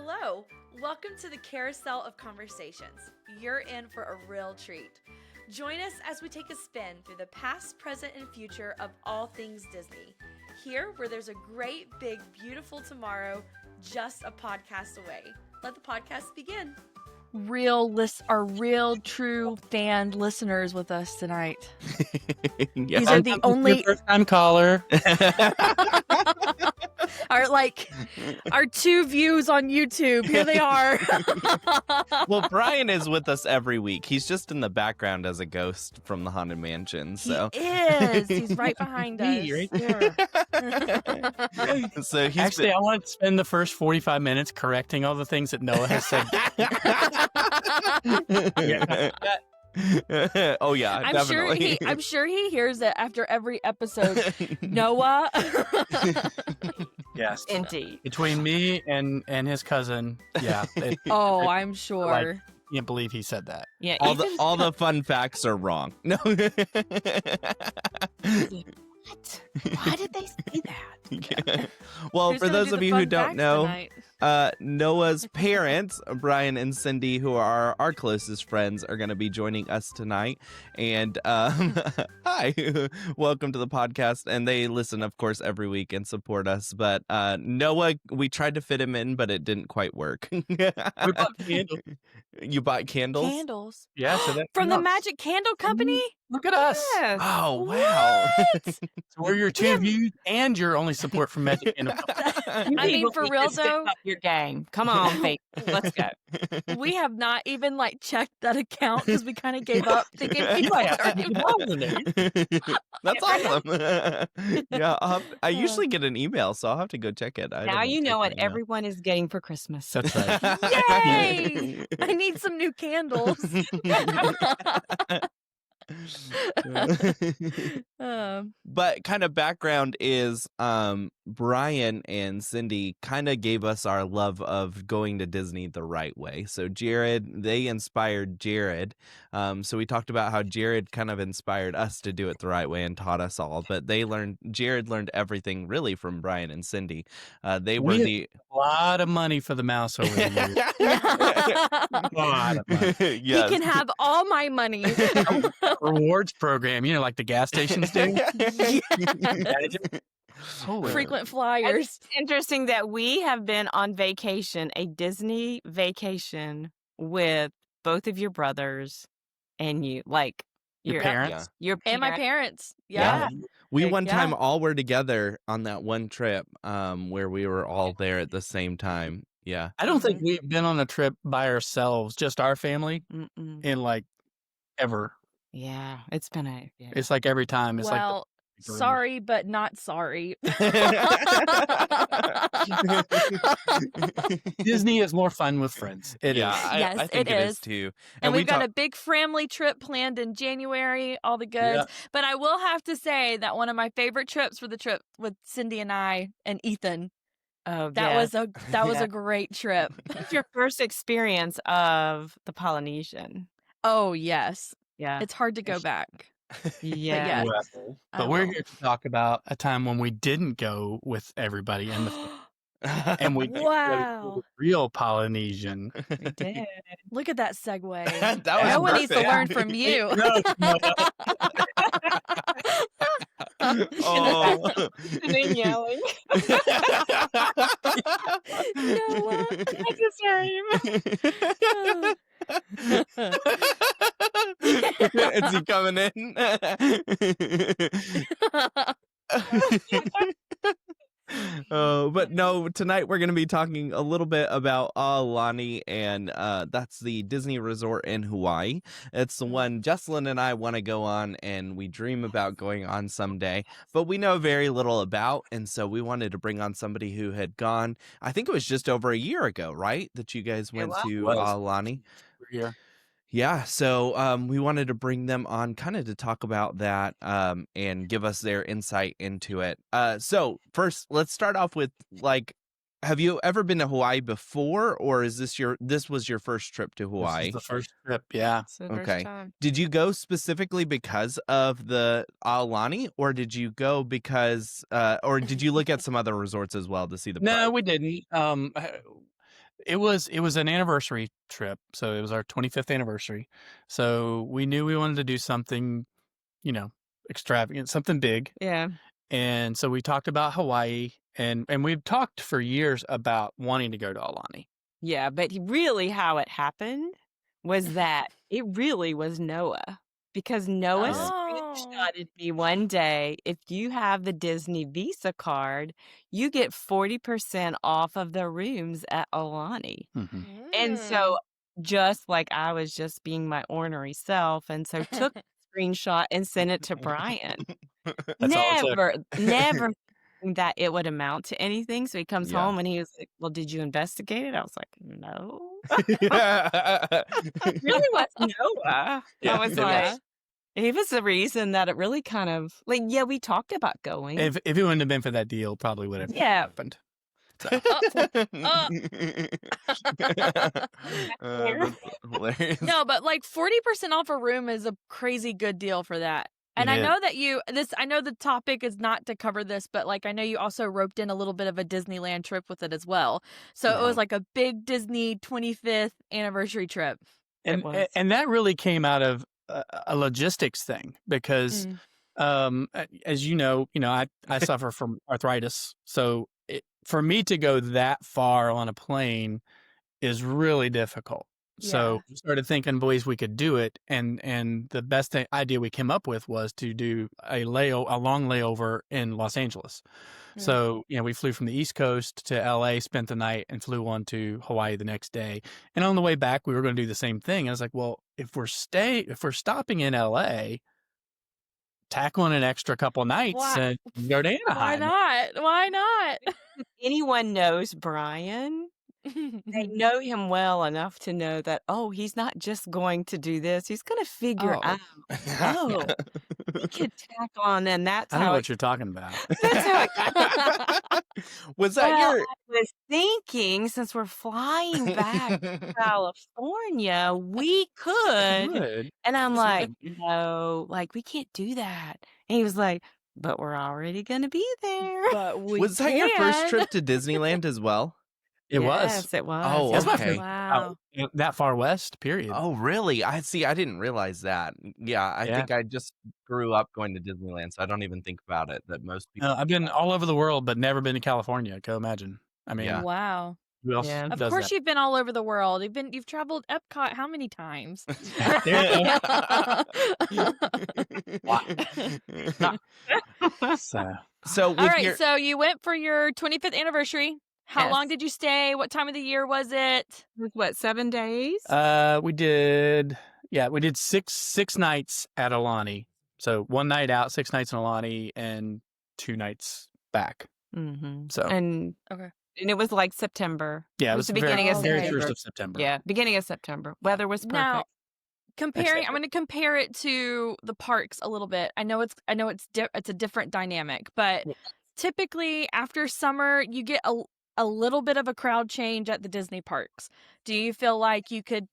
Hello, welcome to the Carousel of Conversations. You're in for a real treat. Join us as we take a spin through the past, present, and future of all things Disney. Here, where there's a great, big, beautiful tomorrow, just a podcast away. Let the podcast begin. Our real, true fan listeners with us tonight. Yeah. These are the only first-time caller. our 2 views on YouTube. Here they are. Well, Brian is with us every week. He's just in the background as a ghost from the Haunted Mansion. So He is. He's right behind us. Me, right there. So Actually, I want to spend the first 45 minutes correcting all the things that Noah has said. Oh yeah, definitely. I'm sure he hears it after every episode. Noah. Yes, Indeed. between me and his cousin, yeah. Oh, I'm sure. Can't believe he said that. Yeah. All the fun facts are wrong. No. What? Why did they say that? Well, Who's for gonna those do of the you who fun don't facts know, tonight? Noah's parents, Brian and Cyndi, who are our closest friends, are going to be joining us tonight. And hi, welcome to the podcast. And they listen, of course, every week and support us. But Noah, we tried to fit him in, but it didn't quite work. We bought candles. You bought candles? Candles. Yeah, so that From the Magic Candle Company? Look at us. Yes. Oh, wow. So we're your 2 views and your only support from Magic Candle. I mean, for real though, up your game. Come on, Faith. Let's go. we have not even checked that account because we kind of gave up thinking people That's awesome. Yeah, I usually get an email, so I'll have to go check it. Now you know what everyone is getting for Christmas. That's right. Yay! I need some new candles. But kind of background is Brian and Cyndi kind of gave us our love of going to Disney the right way. So they inspired Jared. So we talked about how Jared kind of inspired us to do it the right way and taught us all. But Jared learned everything really from Brian and Cyndi. They were A lot of money for the mouse over the years. A lot of money. Yes. He can have all my money. Rewards program, like the gas stations do. Holy Frequent flyers. It's interesting that we have been on vacation, a Disney vacation with both of your brothers and you, your parents. Your And my parents. Yeah. We Heck one yeah. time all were together on that one trip where we were all there at the same time. Yeah. I don't think we've been on a trip by ourselves, just our family, Mm-mm. in ever. Yeah, it's been It's like every time. It's Well, sorry, but not sorry. Disney is more fun with friends. It is. Yes, I think it it is is. too. And we we've got a big family trip planned in January, all the goods. Yeah. But I will have to say that one of my favorite trips were the trip with Cyndi and I and Ethan. That was a great trip. It's your first experience of the Polynesian. Oh, yes. Yeah. It's hard to go back. Yeah. yes. But we're here to talk about a time when we didn't go with everybody and we did Wow. go to the real Polynesian. We did. Look at that segue. That was No one needs to perfect. learn from you. Oh. And then yelling. Noah. That's the same. Is he coming in? But no, tonight we're going to be talking a little bit about Aulani, and that's the Disney resort in Hawaii. It's the one Jessalyn and I want to go on, and we dream about going on someday, but we know very little about, and so we wanted to bring on somebody who had gone, I think it was just over a year ago, right, that you guys went to Aulani? We're here. Yeah, so we wanted to bring them on kind of to talk about that and give us their insight into it. So first, let's start off with have you ever been to Hawaii before, or is this was your first trip to Hawaii? This is the first trip, yeah. It's the first Okay. time. Did you go specifically because of the Aulani, or did you go because or did you look at some other resorts as well to see the No, price? we didn't. It was an anniversary trip, so it was our 25th anniversary. So we knew we wanted to do something, extravagant, something big. Yeah. And so we talked about Hawaii, and we've talked for years about wanting to go to Aulani. Yeah, but really how it happened was that it really was Noah. Because Noah screenshotted me one day, if you have the Disney Visa card, you get 40% off of the rooms at Aulani. Mm-hmm. And so just like I was just being my ornery self, and so took the screenshot and sent it to Brian. That's all it took. Never thinking that it would amount to anything. So he comes Yeah. home and he was like, well, did you investigate it? I was like, no. Yeah. It really was Noah. Yeah, I was it like, was. he was the reason that it really kind of like, yeah, we talked about going. If it wouldn't have been for that deal, probably would have happened. So. That's hilarious. No, but like 40% off a room is a crazy good deal for that. And I know that I know the topic is not to cover this, but like I know you also roped in a little bit of a Disneyland trip with it as well. So it was like a big Disney 25th anniversary trip. And that really came out of a logistics thing because, as you know, I suffer from arthritis. So for me to go that far on a plane is really difficult. So we started thinking ways we could do it, and the best idea we came up with was to do a long layover in Los Angeles. So we flew from the East Coast to LA, spent the night, and flew on to Hawaii the next day. And on the way back, we were going to do the same thing. And I was like, well, if we're stopping in LA, tack on an extra couple nights and go to Anaheim. Why not? If anyone knows Brian, they know him well enough to know that, he's not just going to do this. He's going to figure out, we could tack on, and that's I don't how know what you're talking about. That's how Was that your... I was thinking, since we're flying back to California, we could. And I'm like, no, like, we can't do that. And he was like, but we're already going to be there. But Was that your first trip to Disneyland as well? It was. Yes, it was. Oh, That's my okay. first Wow. that far west, period. Oh, really? I didn't realize that. Yeah, I think I just grew up going to Disneyland, so I don't even think about it. That most people. I've been all over the world, but never been to California. Go imagine. I mean, Wow. who else Yeah. Of does course that? you've been all over the world. You've traveled Epcot how many times? So, All right, so you went for your 25th anniversary. How long did you stay? What time of the year was it? It was what, 7 days? We did 6 nights at Aulani. So 1 night out, 6 nights in Aulani, and 2 nights back. Mm-hmm. So and it was like September. yeah, It was the very, beginning of very September. first of September. Yeah, beginning of September. Weather was perfect. Now, I'm going to compare it to the parks a little bit. I know it's a different dynamic, but typically after summer you get a little bit of a crowd change at the Disney parks. Do you feel like you could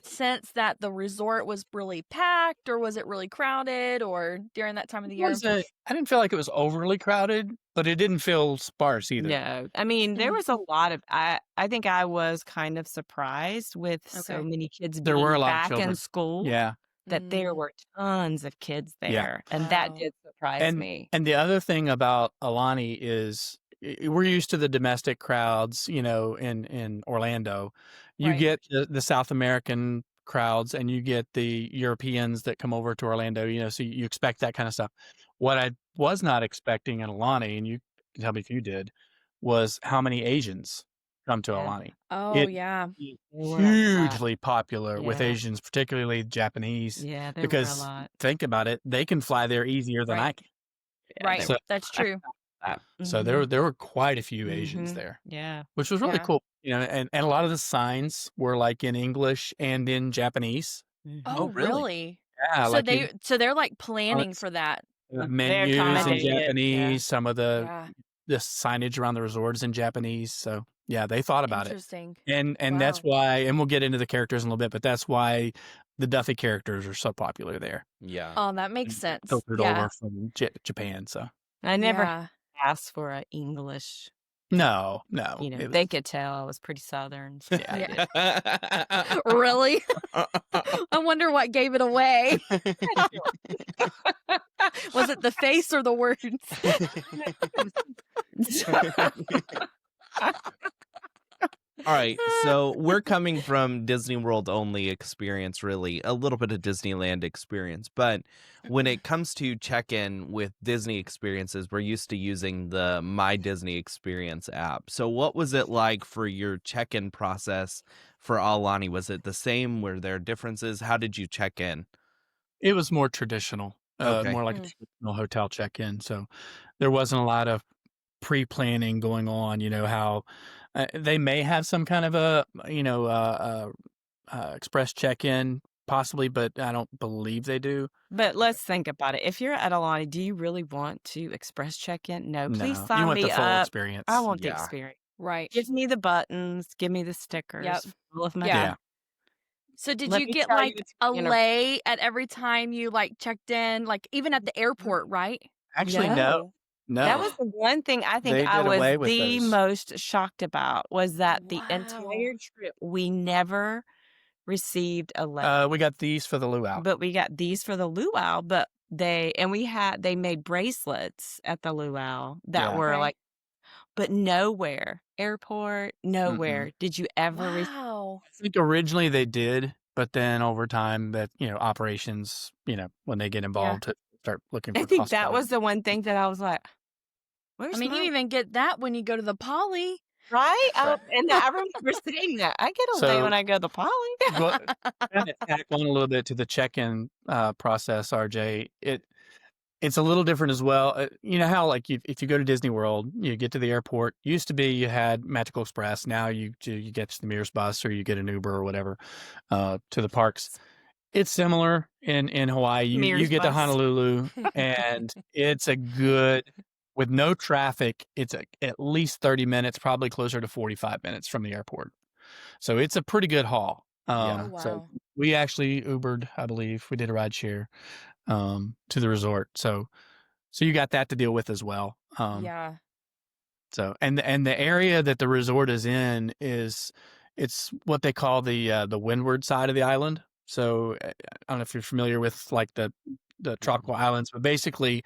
sense that the resort was really packed, or was it really crowded, or during that time of the year? I didn't feel like it was overly crowded, but it didn't feel sparse either. No, I mean, there was a lot of, I think I was kind of surprised with so many kids There being were a lot of back children. in school. Yeah. That there were tons of kids there. Yeah. And that did surprise me. And the other thing about Aulani is we're used to the domestic crowds, in Orlando. You get the South American crowds, and you get the Europeans that come over to Orlando, so you expect that kind of stuff. What I was not expecting at Aulani, and you can tell me if you did, was how many Asians come to Aulani. Oh, Hugely popular with Asians, particularly Japanese. Yeah, there because were a lot. think about it, they can fly there easier than I can. Right, So- that's true. So there were quite a few Asians there. Yeah. Which was really Yeah. cool. And a lot of the signs were like in English and in Japanese. Oh, really? Yeah, So they're like planning for that. menus in accommodating it, Japanese, some of the Yeah. signage around the resort is in Japanese. So yeah, they thought about it. Interesting. And that's why, and we'll get into the characters in a little bit, but that's why the Duffy characters are so popular there. Yeah. Oh, that makes sense. Filtered Yeah. over from Japan. So I never Yeah. asked for an English No, You know, it they was could tell I was pretty Southern. So yeah. they did. Really? I wonder what gave it away. Was it the face or the words? All right, so we're coming from Disney World only experience, really, a little bit of Disneyland experience. But when it comes to check-in with Disney experiences, we're used to using the My Disney Experience app. So what was it like for your check-in process for Aulani? Was it the same? Were there differences? How did you check in? It was more traditional, Okay. more like a traditional hotel check-in. So there wasn't a lot of pre-planning going on. You know how they may have some kind of a express check-in possibly, but I don't believe they do. But let's think about it. If you're at Aulani, do you really want to express check-in? No, please No, you sign want me the full up. experience. I want the Yeah. experience. Right. Give me the buttons. Give me the stickers. All of my Yeah. Yeah. So did Let you me get tell you, like it's a beginner- lay at every time you like checked in, like even at the airport, right? Actually, no. That was the one thing I think They I did was away with the those. most shocked about was that the Wow. entire trip we never received a letter. We got these for the luau. But we got these for the luau, but they made bracelets at the luau that Yeah. were Okay. like, but nowhere, airport, nowhere did you ever receive. Wow. I think originally they did, but then over time that, operations, when they get involved to start looking for I think cost that cutting. was the one thing that I was like, I where's mean, my you even get that when you go to the Poly. right? Right. And I remember saying that I get a lay So- when I go to the Poly. Well, kind of tack on a little bit to the check-in process, RJ. It's a little different as well. You know how like if you go to Disney World, you get to the airport. Used to be you had Magical Express. Now you get the Mears bus or you get an Uber or whatever to the parks. It's similar in Hawaii. You Mears get to bus. Honolulu and it's a good with no traffic. It's at least 30 minutes, probably closer to 45 minutes from the airport. So it's a pretty good haul. Yeah. Oh, So wow. we actually Ubered, I believe. We did a ride share to the resort. So you got that to deal with as well. Yeah. So and the area that the resort is in it's what they call the windward side of the island. So I don't know if you're familiar with like the tropical islands, but basically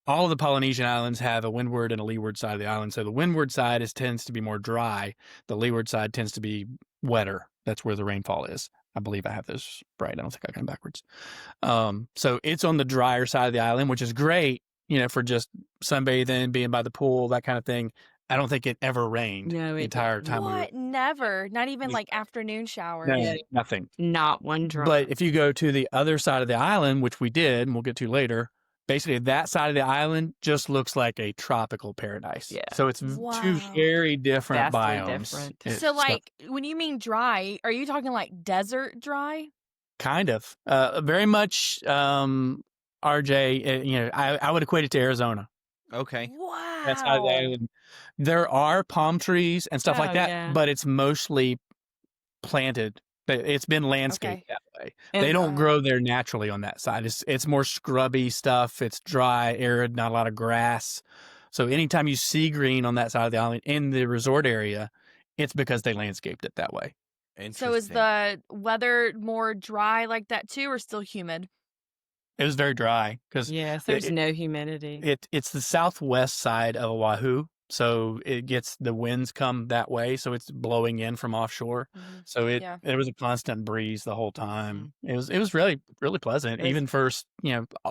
all of the Polynesian islands have a windward and a leeward side of the island. So the windward side tends to be more dry. The leeward side tends to be wetter. That's where the rainfall is. I believe I have this right. I don't think I got them backwards. So it's on the drier side of the island, which is great, for just sunbathing, being by the pool, that kind of thing. I don't think it ever rained No, the it entire didn't. time we were. What? Never. Not even like afternoon showers. No, Yeah. nothing. Not one drop. But if you go to the other side of the island, which we did, and we'll get to later, basically that side of the island just looks like a tropical paradise. Yeah. So it's two Wow. very different Vastly biomes. different. So like when you mean dry, are you talking like desert dry? kind of, very much, RJ, I would equate it to Arizona. Okay. Wow. That's how there are palm trees and stuff like Oh, that, yeah. but it's mostly planted. It's been landscaped that way. They And- don't Wow. grow there naturally on that side. It's more scrubby stuff. It's dry, arid, not a lot of grass. So anytime you see green on that side of the island in the resort area, it's because they landscaped it that way. So is the weather more dry like that too, or still humid? It was very dry because Yes, there's no humidity. it's the southwest side of Oahu. So the winds come that way. So it's blowing in from offshore. So Yeah. it was a constant breeze the whole time. It was really, really pleasant. It was- Even for,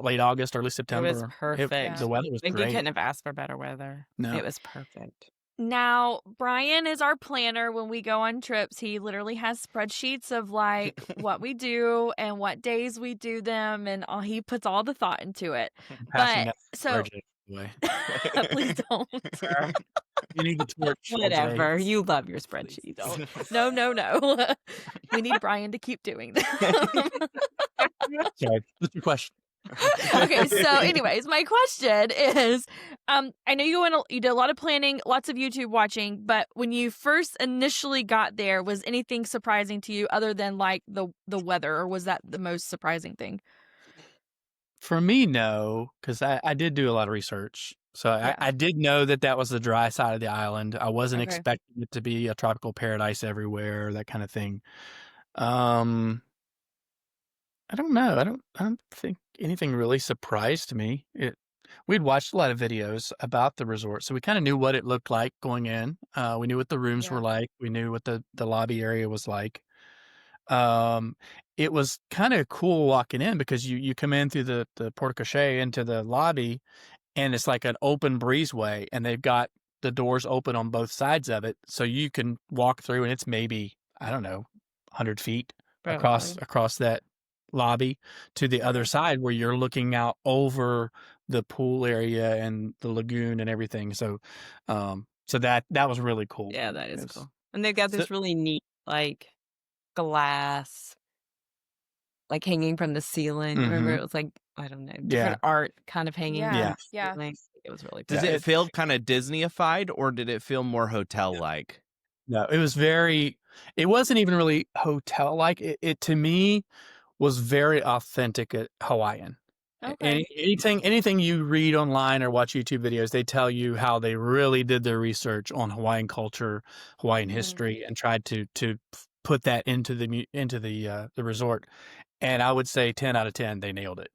late August, early It September. was perfect. The weather was Like, you great. couldn't have asked for better weather. No. It was perfect. Now, Brian is our planner when we go on trips. He literally has spreadsheets of like what we do and what days we do them, and he puts all the thought into it. I'm passing But that so torch away. please don't. You need the torch. Whatever. RJ. You love your Please spreadsheets. don't. No. We need Brian to keep doing them. Sorry. What's your question? Okay, so anyways, my question is, I know you did a lot of planning, lots of YouTube watching, but when you first initially got there, was anything surprising to you other than like the weather, or was that the most surprising thing? For me, no, because I did do a lot of research. So Yeah. I did know that was the dry side of the island. I wasn't Okay. expecting it to be a tropical paradise everywhere, that kind of thing. I don't know. I don't think anything really surprised me. We'd watched a lot of videos about the resort, so we kind of knew what it looked like going in. We knew what the rooms were Yeah. like. We knew what the lobby area was like. It was kind of cool walking in because you come in through the porte cochere into the lobby, and it's like an open breezeway, and they've got the doors open on both sides of it, so you can walk through, and it's maybe, I don't know, 100 feet Probably. across that lobby to the other Okay. side where you're looking out over the pool area and the lagoon and everything. So, so that was really cool. Yeah, that is It's- cool. And they've got So- this really neat, like, glass, like, hanging from the ceiling. Remember, Mhm. it was like, I don't know, Yeah. different art kind of hanging from Yeah. the Yeah. ceiling. It was really Does cool. it feel kind of Disney-ified, or did it feel more hotel-like? No, it was very. It wasn't even really hotel like. It to me was very authentic Hawaiian. Okay. Anything you read online or watch YouTube videos, they tell you how they really did their research on Hawaiian culture, Hawaiian history, and tried to put that into the resort. And I would say 10 out of 10, they nailed it.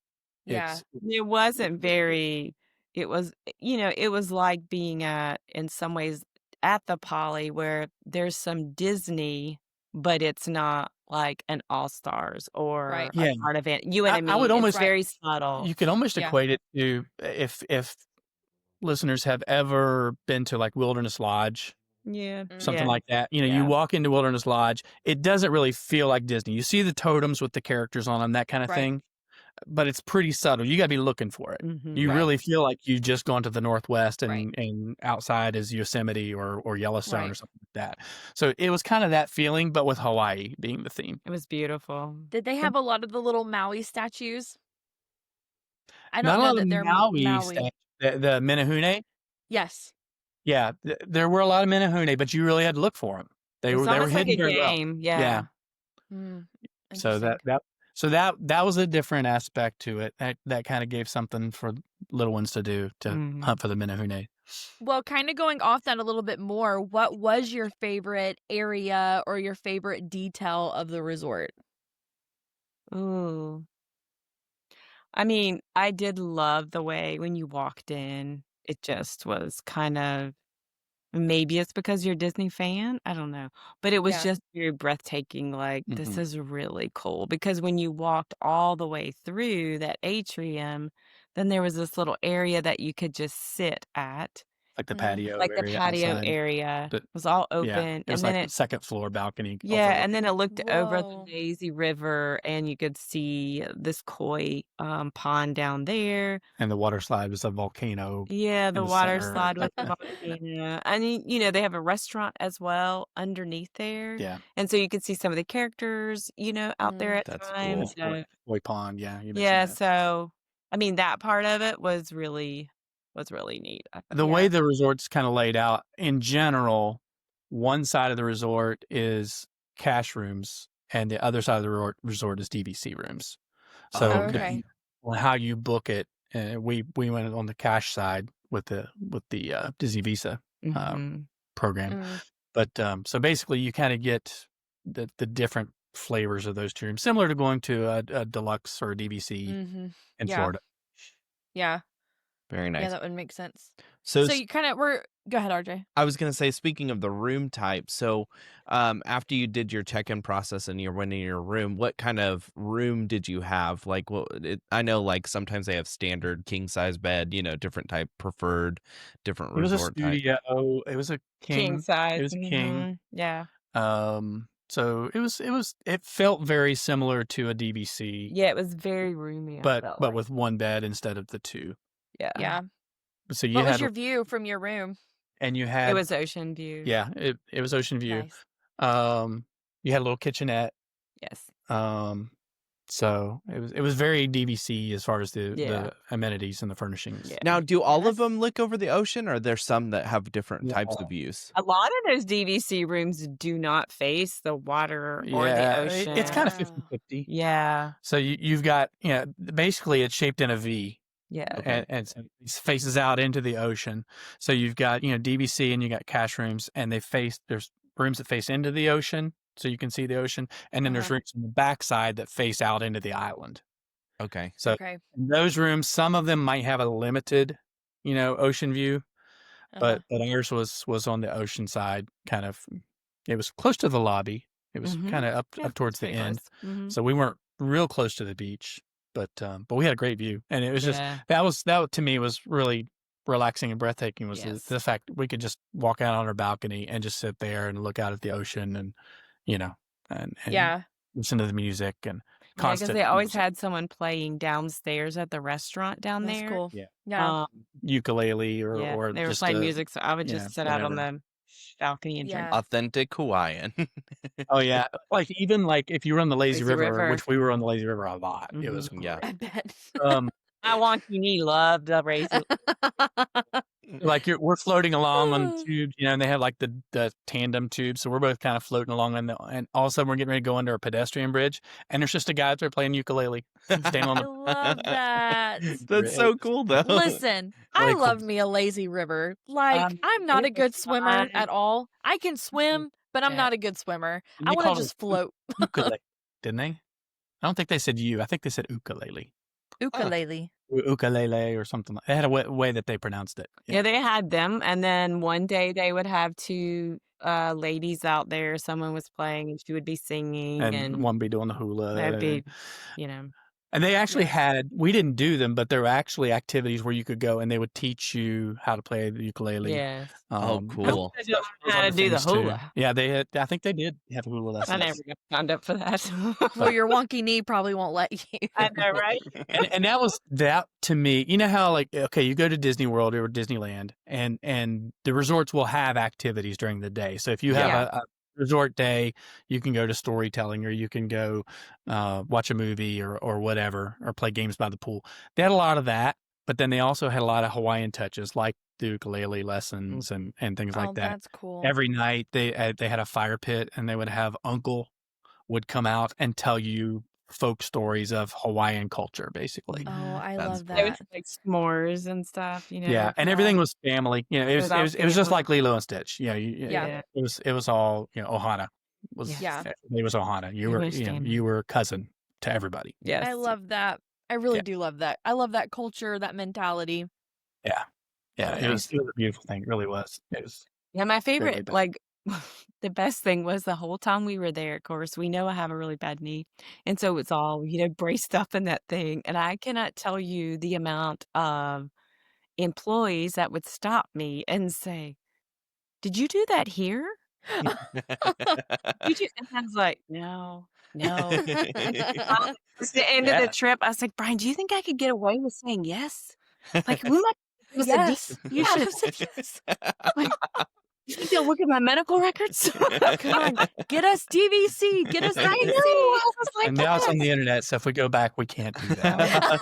Yeah. It's It wasn't very, it was, it was like being in some ways, at the Poly where there's some Disney, but it's not like an All Stars or Right. Yeah. a part of it. You know what I I mean? would It's almost- very subtle. you could almost Yeah. equate it to if listeners have ever been to like Wilderness Lodge, Yeah. something Yeah. like that. You Yeah. walk into Wilderness Lodge, it doesn't really feel like Disney. You see the totems with the characters on them, that kind of Right. thing, but it's pretty subtle. You got to be looking for it. Mhm. You Right. really feel like you've just gone to the Northwest and, Right. and outside is Yosemite or Yellowstone Right. or something like that. So it was kind of that feeling, but with Hawaii being the theme. It was beautiful. Did they have a lot of the little Maui statues? I Not don't a know lot that of they're Maui, Maui. the Menehune. Yes. Yeah, there were a lot of Menehune, but you really had to look for them. They It's were almost like hidden a very well. game. Yeah. Yeah. So Interesting. that was a different aspect to it. That kind of gave something for little ones to do to Mhm. hunt for the Menehune. Well, kind of going off that a little bit more, what was your favorite area or your favorite detail of the resort? Ooh. I mean, I did love the way when you walked in, it just was kind of, maybe it's because you're a Disney fan, I don't know. But it was Yeah. just very breathtaking, like, this Mhm. is really cool. Because when you walked all the way through that atrium, then there was this little area that you could just sit at. Like the Mhm. patio Like the area patio outside. area But was all yeah, open. it And was then like the second floor balcony. yeah, and overlooking. then it looked over the Whoa. lazy river, and you could see this koi pond down there. And the water slide was a volcano. Yeah, the the water center. slide with the volcano. I mean, they have a restaurant as well underneath there. Yeah, And so you could see some of the characters, out there at That's times. cool. So, Koi pond. Yeah, you mentioned yeah, that. so I mean that part of it was really neat. I The thought. way Yeah. the resort's kind of laid out in general, one side of the resort is cash rooms, and the other side of the resort is DVC rooms. So Okay. depending on how you book it, we went on the cash side with the Disney Visa Mhm. program. Mm. But so basically, you kind of get the different flavors of those two rooms, similar to going to a deluxe or a DVC Mhm. in Yeah. Florida. Yeah. Very Yeah, nice. that would make sense. So So you kind of were. Go ahead, RJ. I was going to say, speaking of the room type, so after you did your check-in process and you went in your room, what kind of room did you have? Like, I know, like sometimes they have standard king-size bed, different type, preferred, different It was a resort type. studio. It was a King king. size. It was a king. Yeah. So it felt very similar to a DVC, Yeah, it was very roomy. I but felt like. with one bed instead of the two. Yeah. Yeah. So you What was had your view from your room? and you It had was ocean view. yeah, it was ocean view. Nice. You had a little kitchenette. Yes. So it was very DVC as far as Yeah. the amenities and the furnishings. Yeah. Now, do all of Yes. them look over the ocean, or are there some that have different Yeah. types of views? A lot of those DVC rooms do not face the water or the Yeah, ocean. it's kind of Wow. 50-50. Yeah. So you've got, basically it's shaped in a V. Yeah. Okay. and so it faces out into the ocean. So you've got, DVC and you got cash rooms, and there's rooms that face into the ocean, so you can see the ocean, and then there's Uh-huh. rooms on the backside that face out into the island. Okay. So Okay. in those rooms, some of them might have a limited, ocean view, Uh-huh. but ours was on the ocean side, kind of. It was close to the lobby. It was kind of up towards the end, so we weren't real close to the beach, but we had a great view, and it was just that to me was really relaxing and breathtaking. Was the fact that we could just walk out on our balcony and just sit there and look out at the ocean, and and Yeah. listen to the music and because constant they always music. had someone playing downstairs at the restaurant down That's there. cool. Yeah. Yeah. Ukulele or They were just playing music, so I would yeah, just sit out on whatever. the balcony and drink. Yeah. Authentic Hawaiian. Oh yeah, even if you were on the Lazy Lazy River, River. which we were on the Lazy River a lot, it was Yeah. great. I bet. I want you loved the raisin. We're floating along on tubes, and they have like the tandem tubes, so we're both kind of floating along, and all of a sudden we're getting ready to go under a pedestrian bridge, and there's just a guy out there playing ukulele, standing on I love that. That's so cool, though. Listen, Really I cool. love me a lazy river. Like, I'm not a it good was swimmer fun. at all. I can swim, but I'm Yeah. not a good swimmer. And I they want to called it just float. ukulele, didn't they? I don't think they said I think they said ukulele. Ukulele. Ukulele or something. They had a way that they pronounced it. Yeah, they had them, and then one day they would have two ladies out there. Someone was playing, and she would be singing, And and one be doing the hula. that'd be, And they actually we didn't do them, but there were actually activities where you could go and they would teach you how to play the ukulele. yes. Oh, cool. I don't know how to do the hula. Yeah, I think they did have hula lessons. I never got signed up for that. Well, your wonky knee probably won't let you. I know, right? And that to me, you know how you go to Disney World or Disneyland and the resorts will have activities during the day. So if you have a resort day, you can go to storytelling, or you can go watch a movie or whatever, or play games by the pool. They had a lot of that, but then they also had a lot of Hawaiian touches, like the ukulele lessons and things like that. That's cool. Every night they had a fire pit, and they would have Uncle would come out and tell you folk stories of Hawaiian culture, basically. Oh, I That's love cool. They would that. do, like s'mores and stuff, Yeah, and everything was family. It was all it was just family. like Lilo and Stitch. Yeah. It was all Ohana was Yeah. It was Ohana. You It were was family. you were cousin to everybody. Yes. I love that. I really Yeah. do love that. I love that culture, that mentality. Yeah, Okay. it was a beautiful thing. It really was. It was. Yeah, my favorite, bad. like, the best thing was the whole time we were there, of course, we know I have a really bad knee. And so it's all, braced up in that thing. And I cannot tell you the amount of employees that would stop me and say, "Did you do that here? Did you?" And I was like, no. It's the end of the trip. I was like, Brian, do you think I could get away with saying yes? Like, we might give us a Yes, deal. you Yeah. should have said yes. Like, you think they'll look at my medical records? Come on, get us DVC. Get us I know. DVC. I was like, And now it's on yes. the internet, so if we go back, we can't do that.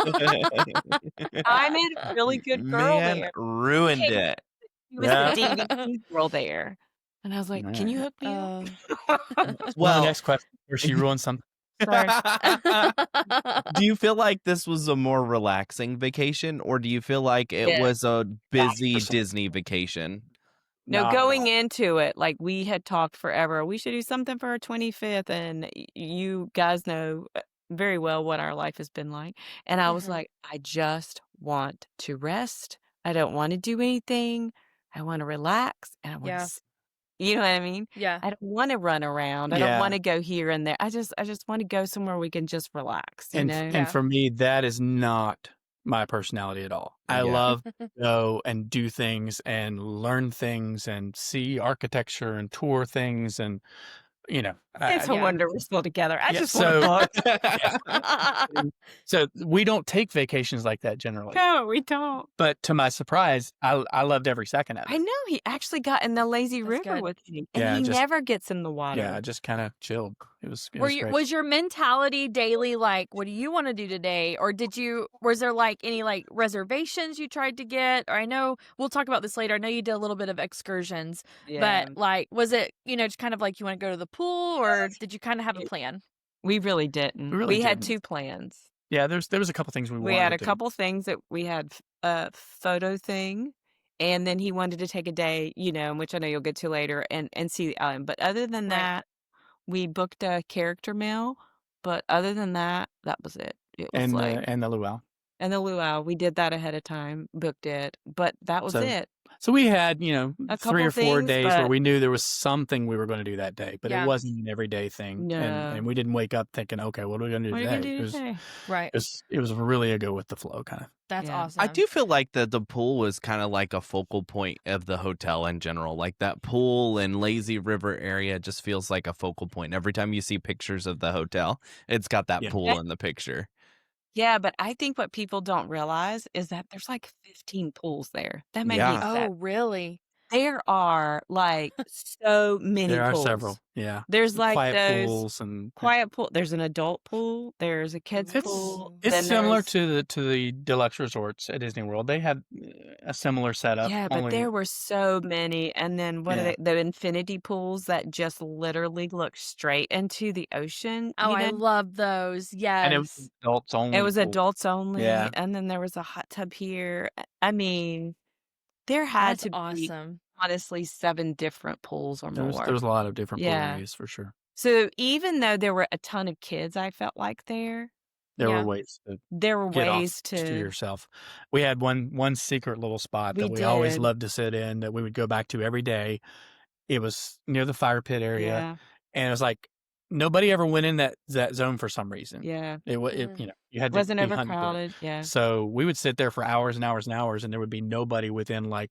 I met a really good girl Man, there. ruined Hey. it. She was Yeah. the DVD girl there. And I was like, can you hook me up? Well, the next question, where she ruined something. Sorry. Do you feel like this was a more relaxing vacation, or do you feel like it Yeah. was a busy 100%. Disney vacation? No, Not at going all. into it, like, we had talked forever. We should do something for our 25th. And you guys know very well what our life has been like. And I was Mhm. like, I just want to rest. I don't want to do anything. I want to relax. And I want Yeah. to, you know what I mean? Yeah. I don't want to run around. I Yeah. don't want to go here and there. I just want to go somewhere we can just relax, you And know? Yeah. for me, that is not my personality at all. I Yeah. love to go and do things and learn things and see architecture and tour things, and It's a Yeah. wonder we're still together. I Yeah, just so- want to so we don't take vacations like that generally. No, we don't. But to my surprise, I loved every second of it. I know he actually got in the lazy That's river good. with me, and Yeah, he just- never gets in the water. Yeah, I just kind of chilled. It was great. Was your mentality daily like, what do you want to do today? Or was there like any like reservations you tried to get? Or I know we'll talk about this later. I know you did a little bit of excursions, Yeah. but like, was it, just kind of like you want to go to the pool, or did you kind of have a plan? We really didn't. We really We had didn't. 2 plans. Yeah, there was a couple things we We wanted had to a do. couple things that we had a photo thing, and then he wanted to take a day, which I know you'll get to later, and see the island. But other than Right. that, we booked a character meal. But other than that, that was it. It was And the luau. and the luau, we did that ahead of time, booked it, but that was it. So we had, A 3 couple or 4 things, days where but we knew there was something we were going to do that day, but it Yeah. wasn't an everyday thing. And No. we didn't wake up thinking, okay, what are we going to do What are you today? gonna do It was, today? Right. it was really a go with the flow kind of. That's Yeah. awesome. I do feel like the pool was kind of like a focal point of the hotel in general. Like that pool and lazy river area just feels like a focal point. Every time you see pictures of the hotel, it's got that Yeah. pool in the picture. Yeah, but I think what people don't realize is that there's like 15 pools there. That made me Yeah. upset. Oh, really? There are like so many There are pools. several. Yeah. There's like Quiet those pools and quiet pool. There's an adult pool. There's a kids pool. it's then similar there's- to the deluxe resorts at Disney World. They have a similar setup. Yeah, but only, there were so many. And then what are Yeah. they? The infinity pools that just literally look straight into the ocean. Oh, I you know? love those. Yes. and it was adults only. It was pool. adults only. Yeah. And then there was a hot tub here. I mean, there had That's to be awesome. honestly 7 different pools or There more. was a lot of different pool Yeah. areas for sure. So even though there were a ton of kids, I felt like There Yeah. were ways to there were get ways off to to. yourself. We had one secret little spot that We we always did. loved to sit in that we would go back to every day. It was near the fire pit area, Yeah, and it was like nobody ever went in that zone for some reason. yeah. It Mm. you had to Wasn't be hunted for it. overcrowded. Yeah. So we would sit there for hours and hours and hours, and there would be nobody within like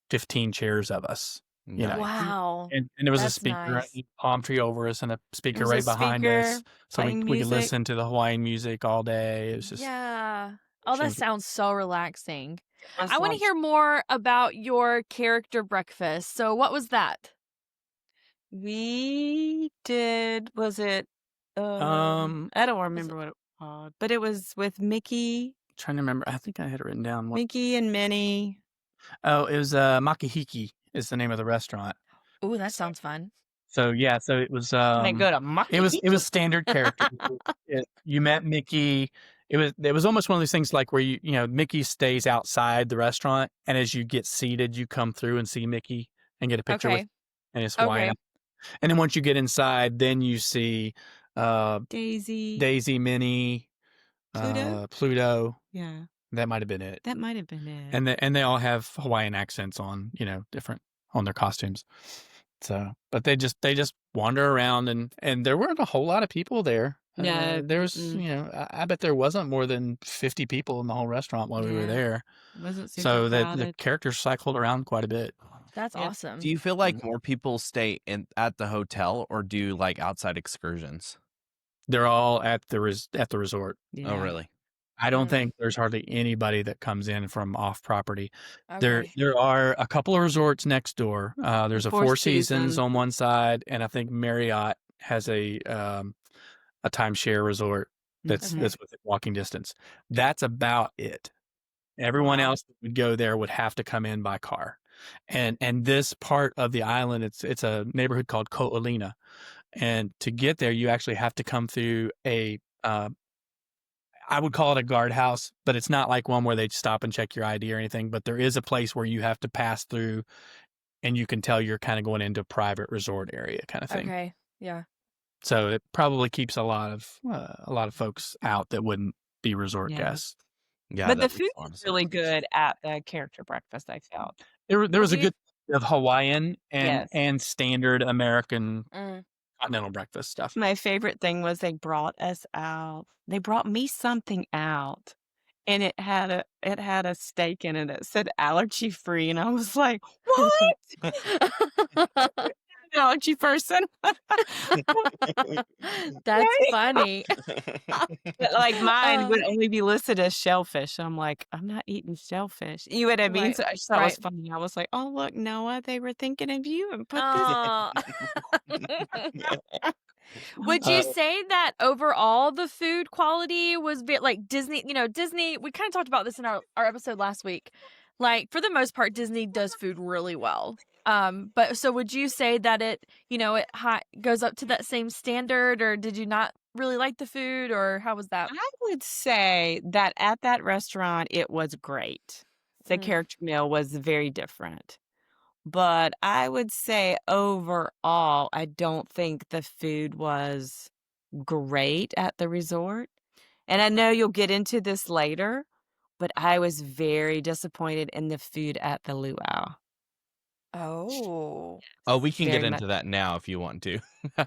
15 chairs of us. You know, Wow. and there was a That's speaker, nice. a palm tree over us, and a speaker was a right behind us, speaker so we playing could music. listen to the Hawaiian music all day. It was just Yeah. Oh, that changed it. sounds so relaxing. Was I want to like- hear more about your character breakfast. So, what was that? We did. Was it? I don't remember what it was called, but it was with Mickey, trying to remember. I think I had it written down. Mickey and Minnie. Oh, it was Makihiki is the name of the restaurant. Ooh, that sounds fun. So yeah, so it was And they go to Market. it was standard character. You met Mickey. It was almost one of those things like where Mickey stays outside the restaurant, and as you get seated, you come through and see Mickey and get a picture Okay. with and his Hawaiian. Okay. And then once you get inside, then you see Daisy. Daisy, Minnie, Pluto? Pluto. Yeah, That might have been it. that might have been it. And they all have Hawaiian accents on, different on their costumes. So, but they just wander around and there weren't a whole lot of people there. No, There's, mm-mm. I bet there wasn't more than 50 people in the whole restaurant while we were Yeah. there. Wasn't super So the crowded. characters cycled around quite a bit. That's Yeah. awesome. Do you feel like more people stay at the hotel or do like outside excursions? They're all at the resort. Yeah. Oh, really? I don't Mm. think there's hardly anybody that comes in from off property. Okay. There are a couple of resorts next door. There's a Four Four Seasons Seasons. on one side, and I think Marriott has a timeshare resort that's Mhm. that's within walking distance. That's about it. Everyone Wow. else that would go there would have to come in by car. And this part of the island, it's a neighborhood called Ko'olina. And to get there, you actually have to come through a I would call it a guardhouse, but it's not like one where they stop and check your ID or anything. But there is a place where you have to pass through, and you can tell you're kind of going into a private resort area kind of thing. Okay. Yeah. So it probably keeps a lot of folks out that wouldn't be resort Yeah. guests. Yeah, But that the makes food a lot of was really sense. good at the character breakfast, I felt. There was a do you- good of Hawaiian Yes. and standard American Mm. continental breakfast stuff. My favorite thing was they brought me something out, and it had a steak in it that said allergy free, and I was like, "What? Allergy person?" That's funny. But like mine would Uh, only be listed as shellfish. I'm like, I'm not eating shellfish. You know what I mean? Right, So I just thought it was right. funny. I was like, oh look, Noah, they were thinking of you and put Aw. Would you Uh, say that overall the food quality was like Disney, Disney, we kind of talked about this in our episode last week. Like for the most part, Disney does food really well. But so would you say that it goes up to that same standard, or did you not really like the food, or how was that? I would say that at that restaurant, it was great. The Mm. character meal was very different. But I would say overall, I don't think the food was great at the resort. And I know you'll get into this later, but I was very disappointed in the food at the luau. Oh. Oh, we can get Very much. into that now if you want to.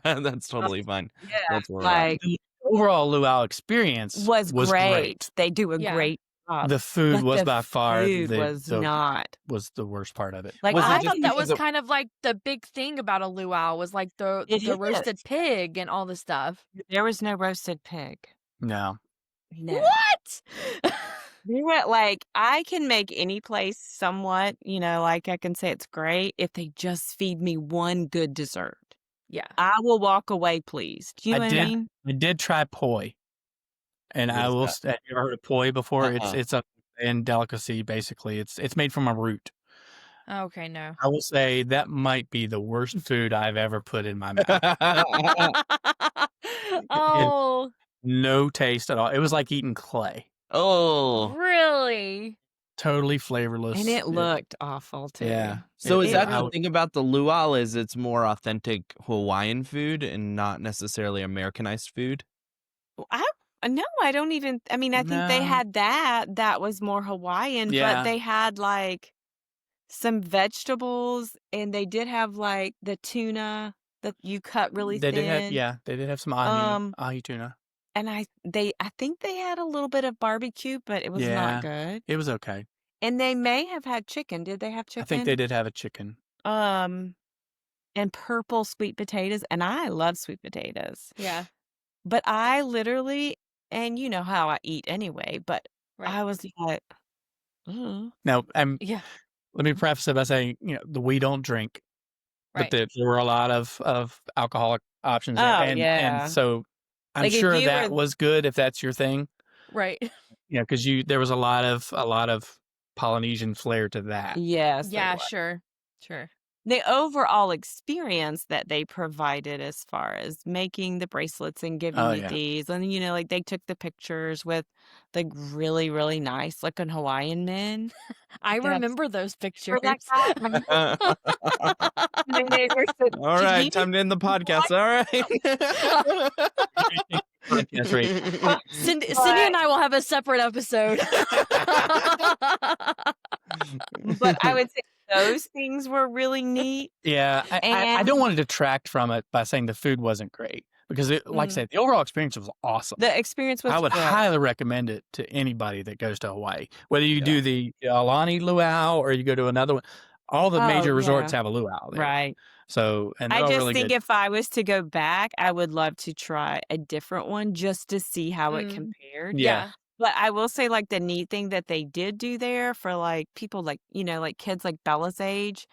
That's totally fine. Yeah, That's where we're at. like The overall luau experience was was great. They do a Yeah. great job. The food But was the by far food was not. was the worst part of it. Like, Was it I just thought that because was of- kind of like the big thing about a luau was like the It roasted is. pig and all the stuff. There was no roasted pig. No. No. What? We went like, I can make any place somewhat, like I can say it's great if they just feed me one good dessert. Yeah. I will walk away pleased. Do you know what I did. mean? I did try poi, and What I is will. that? Have you ever heard of poi before? Uh-uh. It's a delicacy. Basically, it's made from a root. Okay, no. I will say that might be the worst food I've ever put in my mouth. Oh, No taste at all. It was like eating clay. Oh. really? Totally flavorless. And it looked awful too. Yeah. So is It that really- the thing about the luau is it's more authentic Hawaiian food and not necessarily Americanized food? No, I don't even. I mean, I think they No. had that was more Hawaiian, Yeah. but they had like some vegetables, and they did have like the tuna that you cut really They thin. they did have some ahi tuna. And I think they had a little bit of barbecue, but it was Yeah. not good. It was okay. And they may have had chicken. Did they have chicken? I think they did have a chicken. And purple sweet potatoes, and I love sweet potatoes. Yeah. But I literally, and you know how I eat anyway, but Right. I was like, "Ugh." Now, Yeah. let me preface it by saying, we don't drink, Right. but there were a lot of alcoholic options there. Oh, And yeah. so I'm Like, if sure you that were- was good if that's your thing. Right. Because there was a lot of Polynesian flair to that. Yes. there Yeah, was. sure. Sure. The overall experience that they provided as far as making the bracelets and giving Oh, you yeah. these, and like they took the pictures with the really, really nice looking Hawaiian men. I They have- remember those pictures. Were like that. And they were so- All Did right, you- time to end the podcast. All right. That's right. Cindy and I will have a separate episode. But I would say those things were really neat. Yeah, I And- don't want to detract from it by saying the food wasn't great because, like I said, the overall experience was awesome. The experience was I would good. highly recommend it to anybody that goes to Hawaii, whether you do the Aulani luau or you go to another one. All the Oh, major resorts yeah. have a luau there. Right. So, and they're I all just really think good. if I was to go back, I would love to try a different one just to see how it Mm. compared. Yeah. But I will say, like, the neat thing that they did do there for, like, people like, like kids like Bella's age,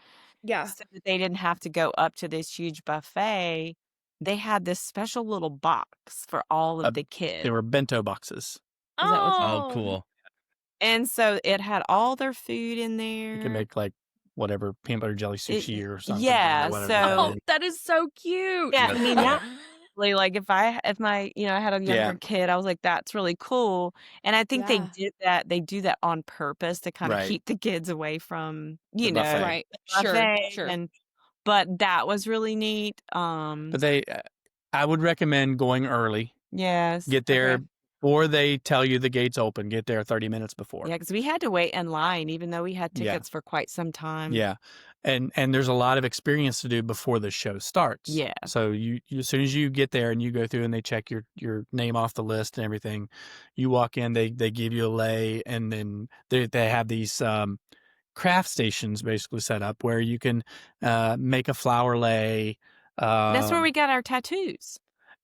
Yeah. so that they didn't have to go up to this huge buffet, they had this special little box for all of the kids. There were bento boxes. Is that what's- Oh, cool. And so it had all their food in there. You can make like whatever peanut butter jelly sushi or something. yeah, or whatever. so- Oh, that is so cute. Yeah, I mean, Yeah. really, like if my I had a younger Yeah. kid, I was like, that's really cool. And I think Yeah. they do that on purpose to kind of Right. keep the kids away from, The buffet. Right. buffet. Sure. But that was really neat. But I would recommend going early. Yes. Get there Okay. before they tell you the gates open. Get there 30 minutes before. Yeah, because we had to wait in line, even though we had Yeah. tickets for quite some time. Yeah. And there's a lot of experience to do before the show starts. Yeah. So you as soon as you get there and you go through and they check your name off the list and everything, you walk in, they give you a lei, and then they have these craft stations basically set up where you can make a flower lei. That's where we got our tattoos.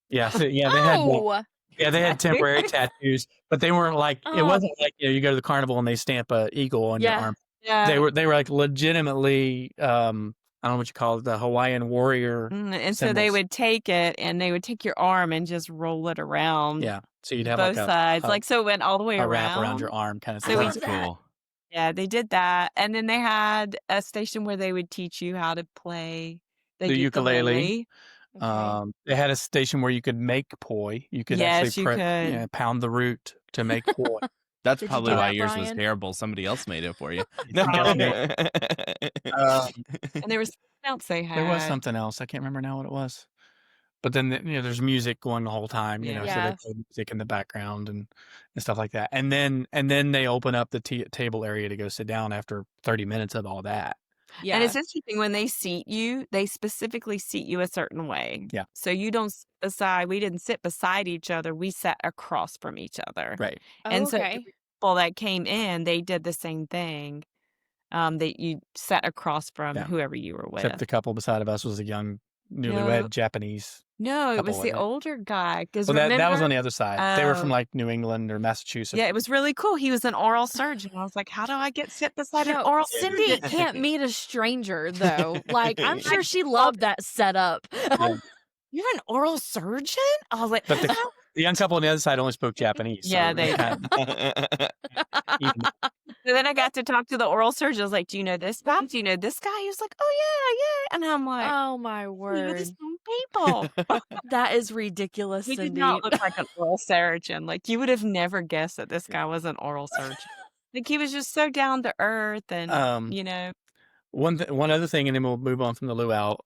Yeah, they had Oh, they had temporary tattoos, but they weren't like it Oh. wasn't like you go to the carnival and they stamp a eagle on your Yeah. arm. Yeah. They were like legitimately I don't know what you call it, the Hawaiian warrior. And so they symbols. would take it and they would take your arm and just roll it around. Yeah, so you'd have Both like sides. a, like, so it went all the way a around. wrap around your arm kind of So thing. we That's did cool. Yeah, they did that. And then they had a station where they would teach you how to play the The ukulele. Okay. They had a station where you could make poi. You could Yes, actually you could. pound the root to make poi. That's Did you probably do why that, yours was Brian? terrible. Somebody else made it for you. Probably. And there was something else they There was had. something else. I can't remember now what it was. But then there's music going the whole time. Yeah. So they Yeah. play music in the background and stuff like that. And then they open up the table area to go sit down after 30 minutes of all that. Yeah. And it's interesting when they seat you, they specifically seat you a certain way. Yeah. So you don't we didn't sit beside each other. We sat across from each other. Right. And so okay. the people that came in, they did the same thing. That you sat across from Yeah. whoever you were with. Except the couple beside of us was a young, newlywed Japanese. No, it couple, was the wasn't it? older guy. Because Well, that was on the other side. They were from Oh. like New England or Massachusetts. Yeah, it was really cool. He was an oral surgeon. I was like, how do I get sit beside an No, oral Cyndi surgeon? can't meet a stranger though. Like I'm sure she loved that setup. You're an oral surgeon? I was like, But the young couple on the other side only spoke Japanese. So Yeah, it was they- kind of even. So then I got to talk to the oral surgeon. I was like, do you know this guy? Do you know this guy? He was like, oh, yeah. And I'm like, Oh my you're the word. same people. That is ridiculous, He did Cyndi. not look like an oral surgeon. Like, you would have never guessed that this guy was an oral surgeon. Like, he was just so down to earth and, you know. One other thing, and then we'll move on from the luau.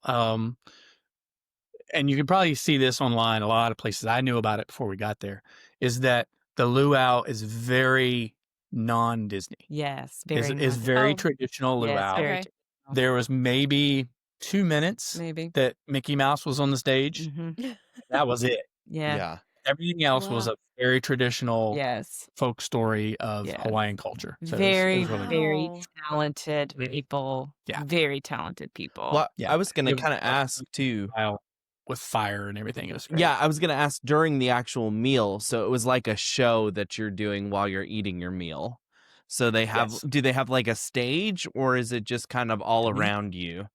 And you can probably see this online, a lot of places. I knew about it before we got there, is that the luau is very non-Disney. Yes, Is very very Oh. traditional luau. Yes, very Okay. traditional. There was maybe 2 minutes Maybe. that Mickey Mouse was on the stage. Mhm. That was it. Yeah. Yeah. Everything else was Wow. a very traditional Yes. folk story of Yes. Hawaiian culture. So it was Very, really good. very Wow. talented people. Yeah. Very talented people. Well, Yeah. I was going to It was kind of ask too. Wow. With fire and everything. It was great. Yeah, I was going to ask during the actual meal. So it was like a show that you're doing while you're eating your meal. So they have, Yes. do they have like a stage or is it just kind of all Mhm. around you?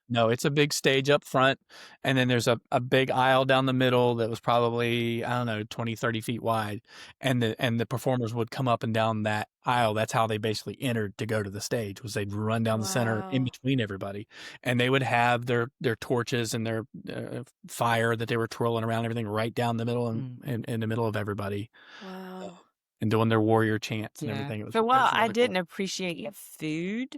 No, it's a big stage up front, and then there's a big aisle down the middle that was probably, I don't know, 20, 30 feet wide. And the performers would come up and down that aisle. That's how they basically entered to go to the stage, was they'd run down the center in Wow. between everybody. And they would have their torches and their fire that they were twirling around everything right down the middle and in the middle of everybody Wow. and doing their warrior chants and Yeah. everything. It was, For a it while, was I really cool. didn't appreciate the food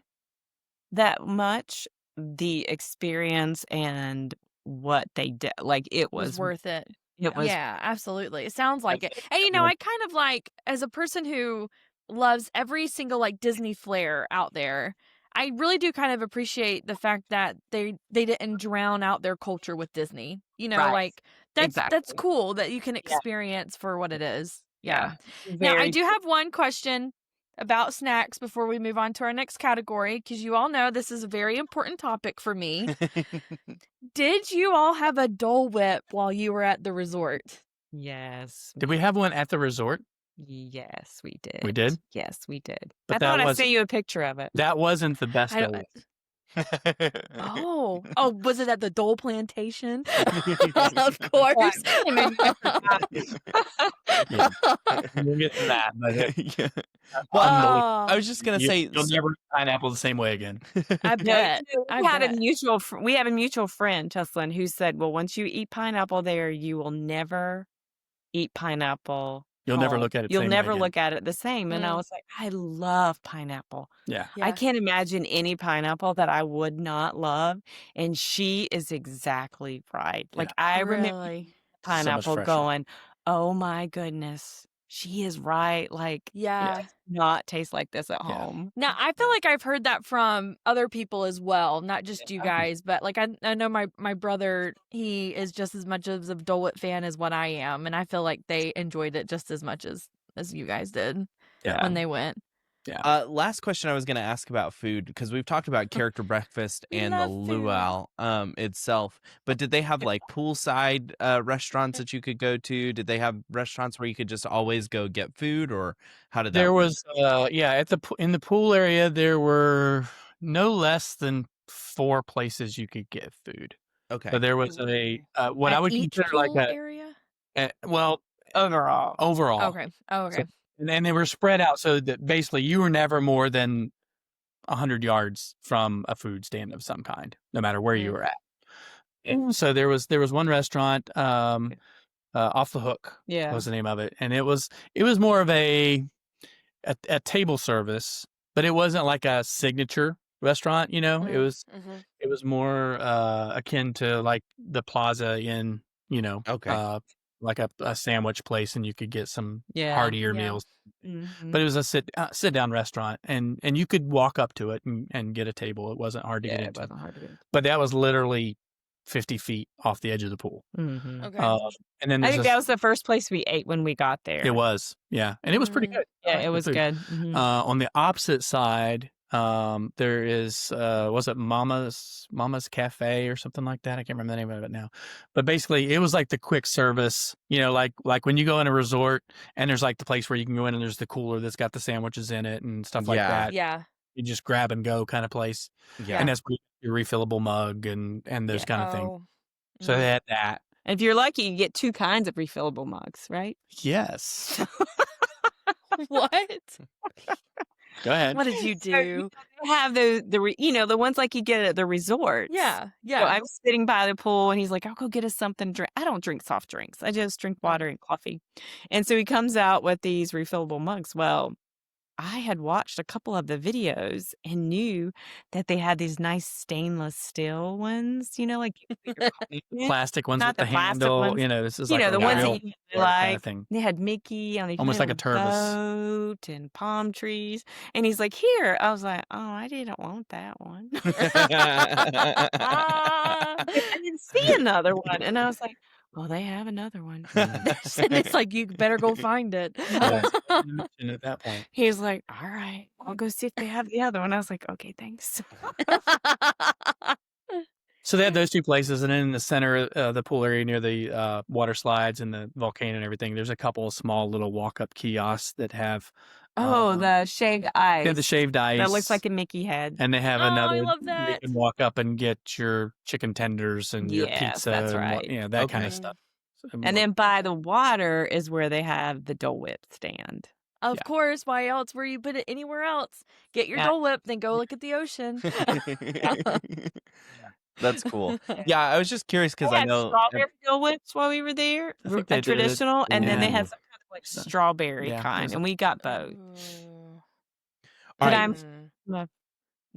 that much. The experience and what they did, like it Was was worth it. It was Yeah, absolutely. It sounds like it. And Yeah. I kind of like, as a person who loves every single like Disney flair out there, I really do kind of appreciate the fact that they didn't drown out their culture with Disney. Right. Like that's Exactly. cool that you can Yeah. experience for what it is. Yeah. Yeah. Now, I Very do have one question about snacks before we move on to our next category, because you all know this is a very important topic for me. Did you all have a Dole Whip while you were at the resort? Yes. Did we have one at the resort? Yes, we did. We did? Yes, we did. But I that thought I was- sent you a picture of it. That wasn't the best I of don't- it. Oh, was it at the Dole Plantation? Of course. We'll get to that. But Yeah. Oh, I was just going to say, you'll never eat pineapple the same way again. I bet. I We had a bet. we have a mutual friend, Jessalyn, who said, well, once you eat pineapple there, you will never eat pineapple. You'll never home. look at it the You'll same way never again. look at it the same. And I Mm. was like, I love pineapple. Yeah. Yeah. I can't imagine any pineapple that I would not love. And she is exactly right. Like I remember Really. pineapple fresher. going, oh my goodness, she is right. Like Yeah. it does not taste like this at Yeah. home. Now, I feel like I've heard that from other people as well, not just you Yeah. guys, but like I know my brother, he is just as much of a Dole Whip fan as what I am, and I feel like they enjoyed it just as much as you guys did Yeah. when they went. last question I was going to ask about food, because we've talked about character breakfast We and the love food. luau itself, but did they have like poolside restaurants that you could go to? Did they have restaurants where you could just always go get food, or how did that There work? was, at in the pool area, there were no less than 4 places you could get food. Okay. So there was what At I would each consider like pool a, area. Overall. overall. Okay. Oh, okay. And they were spread out so that basically you were never more than 100 yards from a food stand of some kind, no matter where you Mm. were at. So there was one restaurant, Off the Hook Yeah. was the name of it, and it was more of a table service, but it wasn't like a signature restaurant. It was more akin to like the Plaza in Okay. like a sandwich place, and you could get some Yeah. heartier Yeah. meals. Mhm. But it was a sit down restaurant, and you could walk up to it and get a table. It wasn't hard to get Yeah, it into. wasn't hard to get. But that was literally 50 feet off the edge of the pool. Mhm. Okay. And then I there's think that was the first place we ate when we got there. it was, yeah, and it was pretty good. I Yeah, liked it the was food. good. Mhm. On the opposite side, there is was it Mama's Cafe or something like that? I can't remember the name of it now. But basically, it was like the quick service. Like when you go in a resort and there's like the place where you can go in and there's the cooler that's got the sandwiches in it and stuff like Yeah. that. Yeah. You just grab and go kind of place. Yeah. And that's where you get your refillable mug and those Yeah. kind of things. Oh. So they had that. And if you're lucky, you get 2 kinds of refillable mugs, right? Yes. What? Go ahead. What did you do? They have the ones like you get at the resorts. Yeah. So Yeah. I'm sitting by the pool and he's like, I'll go get us something to drink. I don't drink soft drinks. I just drink water and coffee. And so he comes out with these refillable mugs. Well, I had watched a couple of the videos and knew that they had these nice stainless steel ones, like you put your coffee in. Plastic ones Not with the the plastic handle. ones. This is like The a ones real that you kind like. of thing. They had Mickey on the Almost like a Tervis. boat and palm trees. And he's like, here. I was like, oh, I didn't want that one. I didn't see another one. And I was like, well, they have another one. And it's like, you better go find it. Yeah, and at that point. He's like, all right, I'll go see if they have the other one. I was like, okay, thanks. So they had those 2 places, and then in the center of the pool area near the water slides and the volcano and everything, there's a couple of small little walk-up kiosks that have The shaved ice. they have the shaved ice. That looks like a Mickey head. And they have Oh, I another. love You that. can walk up and get your chicken tenders and your Yes, pizza. that's and right. that kind Okay. of stuff. And then by the water is where they have the Dole Whip stand. Of Yeah. course. Why else? Where you put it anywhere else? Get your Yeah. Dole Whip, then go look at the ocean. That's cool. Yeah, I was just curious because They I had know. strawberry Dole Whips while we were there. I think A they did. traditional, and then they Yeah. had some kind of like strawberry Yeah, kind, there's and we got both. Oh. But Alright. I'm Mm.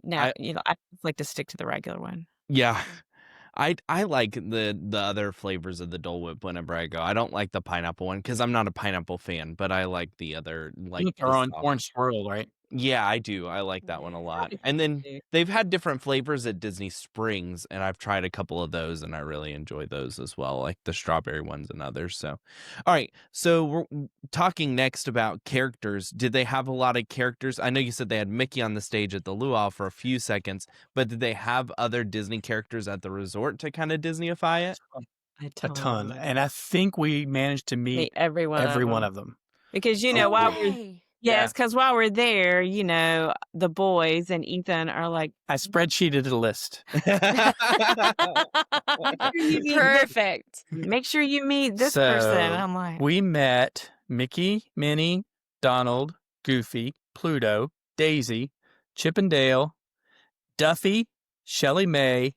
now, I- I like to stick to the regular one. Yeah. I like the other flavors of the Dole Whip whenever I go. I don't like the pineapple one because I'm not a pineapple fan, but I like the other like the soft- orange swirl, right? Yeah, I do. I like that one a lot. Yeah. And then they've had different flavors at Disney Springs, and I've tried a couple of those, and I really enjoy those as well, like the strawberry ones and others. So, all right. So we're talking next about characters. Did they have a lot of characters? I know you said they had Mickey on the stage at the luau for a few seconds, but did they have other Disney characters at the resort to kind of Disneyify it? A ton. And I think we managed to meet every one of them. because No while we're way. yes, because while we're there, the boys and Ethan are like, I spreadsheeted a list. Perfect. make sure you meet this So, person. And I'm like, We met Mickey, Minnie, Donald, Goofy, Pluto, Daisy, Chip and Dale, Duffy, Shelly May,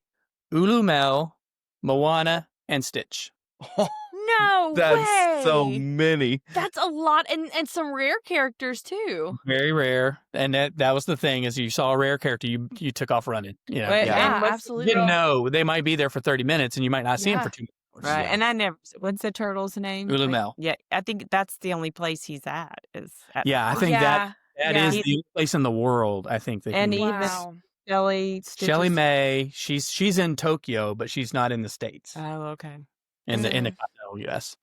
Ulu Mel, Moana, and Stitch. No That's way. so many. That's a lot, and some rare characters too. Very rare. And that was the thing, is you saw a rare character, you took off running. Wait, Yeah. and Yeah, what's- You absolutely. didn't know they might be there for 30 minutes and you might not see them Yeah. for 2 hours. right? Yeah. And I never. What's the turtle's name? Ulu Mel. Yeah, I think that's the only place he's at. Is at Yeah, I think that Yeah. is He's- the only place in the world, I think. That And can even- Wow. Shelly. Shelly Stitch's- May, she's in Tokyo, but she's not in the States. Oh, okay. in the Mhm. continental US.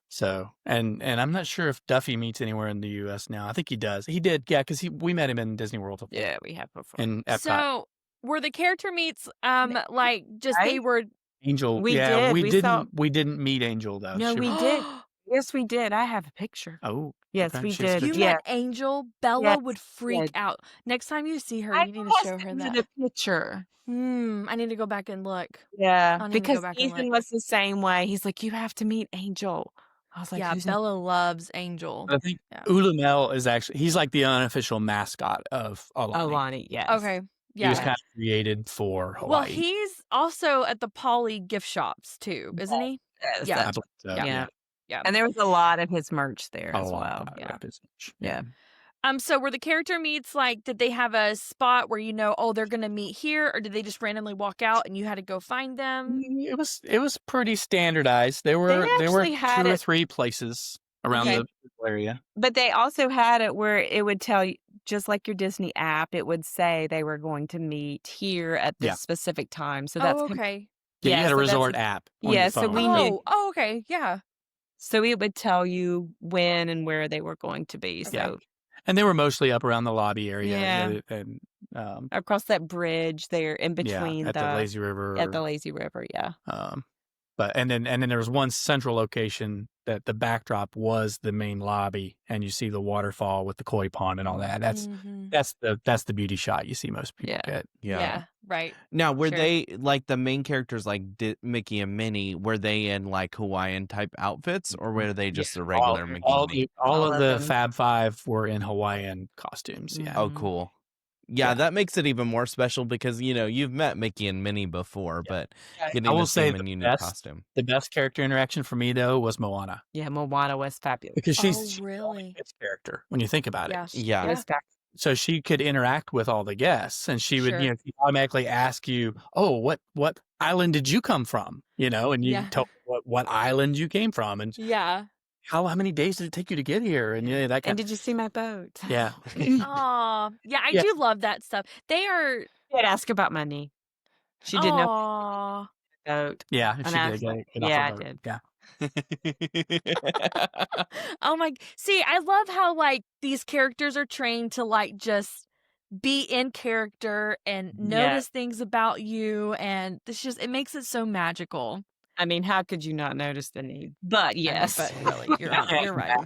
So and I'm not sure if Duffy meets anywhere in the US now. I think he does. He did, yeah, because we met him in Disney World before. Yeah, we have before. In Epcot. So were the character meets like just they Right? were Angel. we yeah, did. we We didn't saw- we didn't meet Angel though. No, She we was- did. Yes, we did. I have a picture. Oh. Yes, Okay, we she has did. you pictures. Yeah. met Angel. Bella Yes, would freak yeah. out. Next time you see her, I you need to show her posted that. a picture. I need to go back and look. Yeah, I'll need to go because back and Ethan look. was the same way. He's like, you have to meet Angel. I was like, Yeah, "Who's Bella loves Angel. I think Yeah. Ulu Mel is actually, he's like the unofficial mascot of Aulani. Aulani? Yes. Okay. He was Yeah. kind of created for Hawaii. Well, he's also at the Poly gift shops too, isn't he? Yes, Yeah. I that's believe so. Yeah. yeah. Yeah. And there was a lot of his merch there A as lot well. of his merch. Yeah. So were the character meets like, did they have a spot where oh, they're gonna meet here, or did they just randomly walk out and you had to go find them? It was pretty standardized. There were actually had 2 or it- 3 places around Okay. the area. But they also had it where it would tell you, just like your Disney app, it would say they were going to meet here at this Yeah. specific time. So that's Oh, okay. Yeah, you had a so that's- resort app on yeah, your so phone. we knew. Oh, okay. Yeah. So it would tell you when and where they were going to be. Okay. So And they were mostly up around the lobby area. Yeah. And across that bridge there in between at the Lazy River. at the Lazy River, yeah. But and then there was one central location that the backdrop was the main lobby, and you see the waterfall with the koi pond and all that. Mhm. That's the beauty shot you see most people Yeah. get. Yeah. Right. Now, were Sure. they like the main characters, like Mickey and Minnie? Were they in like Hawaiian type outfits, or were they just the regular Mickey and Minnie? All All of of the them. Fab Five were in Hawaiian costumes. Yeah. Oh, Mhm. cool. Yeah, Yeah. that makes it even more special because you've met Mickey and Minnie before, but getting I will to see say them in the unique best- costume. The best character interaction for me though was Moana, Yeah, Moana was fabulous. because she's Oh, really? its character when you think about Yeah. it. Yeah. It was So she could interact with all the guests, and she would, Sure. she'd automatically ask you, "Oh, what island did you come from?" And you Yeah. tell her what island you came from, and Yeah. how many days did it take you to get here, and that and kind. did you see my boat? Yeah. Aw. Yeah, I Yeah. do love that stuff. They are. She did ask about money. She did know Aw. boat. Yeah, And she did actually- get off yeah, her I boat. did. Yeah. Oh my. See, I love how like these characters are trained to like just be in character and notice things about you, and it makes it so magical. I mean, how could you not notice the need? But I mean, yes. but really, you're right.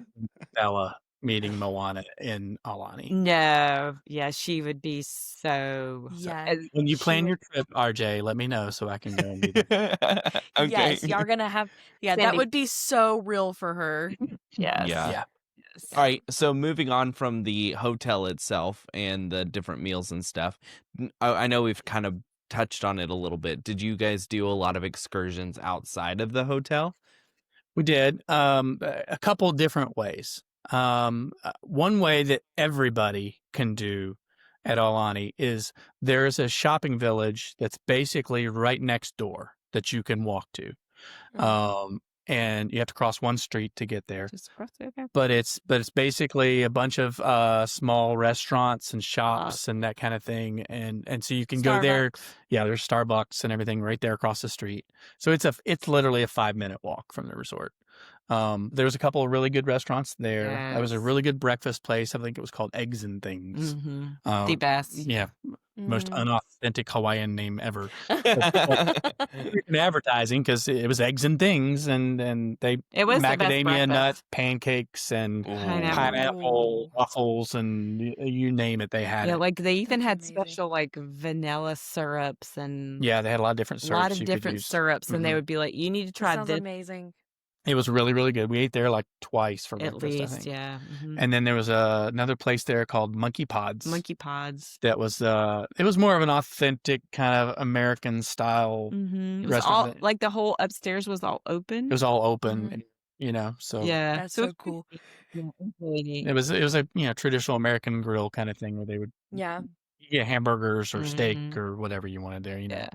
Bella meeting Moana in Aulani. No. Yeah, she would be so Yeah. When you She plan would- your trip, RJ, let me know so I can go and meet her. Okay. Yes, y'all gonna have. Yeah, that Cyndi. would be so real for her. yes. Yeah. Yeah. Yes. All right, so moving on from the hotel itself and the different meals and stuff, I know we've kind of touched on it a little bit. Did you guys do a lot of excursions outside of the hotel? We did a couple different ways. One way that everybody can do at Aulani is there's a shopping village that's basically right next door that you can walk to. And you have to cross one street to get there. Just across there. Okay. But it's basically a bunch of small restaurants and shops and that kind of thing, and so you can go there. Yeah, there's Starbucks and everything right there across the street. So it's literally a 5-minute walk from the resort. There was a couple of really good restaurants there. There was a Yes. really good breakfast place. I think it was called Eggs and Things. The best. Yeah, most Mm. unauthentic Hawaiian name ever. In advertising, because it was Eggs and Things, and they It was the best macadamia breakfast. nut pancakes and pineapple waffles and you name it, they had Yeah, it. like they even That's had amazing. special like vanilla syrups and Yeah, they had a lot of different a syrups. lot of you could different use. syrups, and they Mhm. would be like, "You need to try Sounds this amazing. It was really, really good. We ate there like twice for at breakfast, I least." think. Yeah. And then there was another place there called Monkey Pods. Monkey pods. That was it was more of an authentic kind of American style. It was restaurant all that- like the whole upstairs was all open. It was all open, Mhm. so yeah, That's so so it's cool. really neat. it was a traditional American grill kind of thing where they would Yeah. get hamburgers or steak Mhm. or whatever you wanted there. Yeah.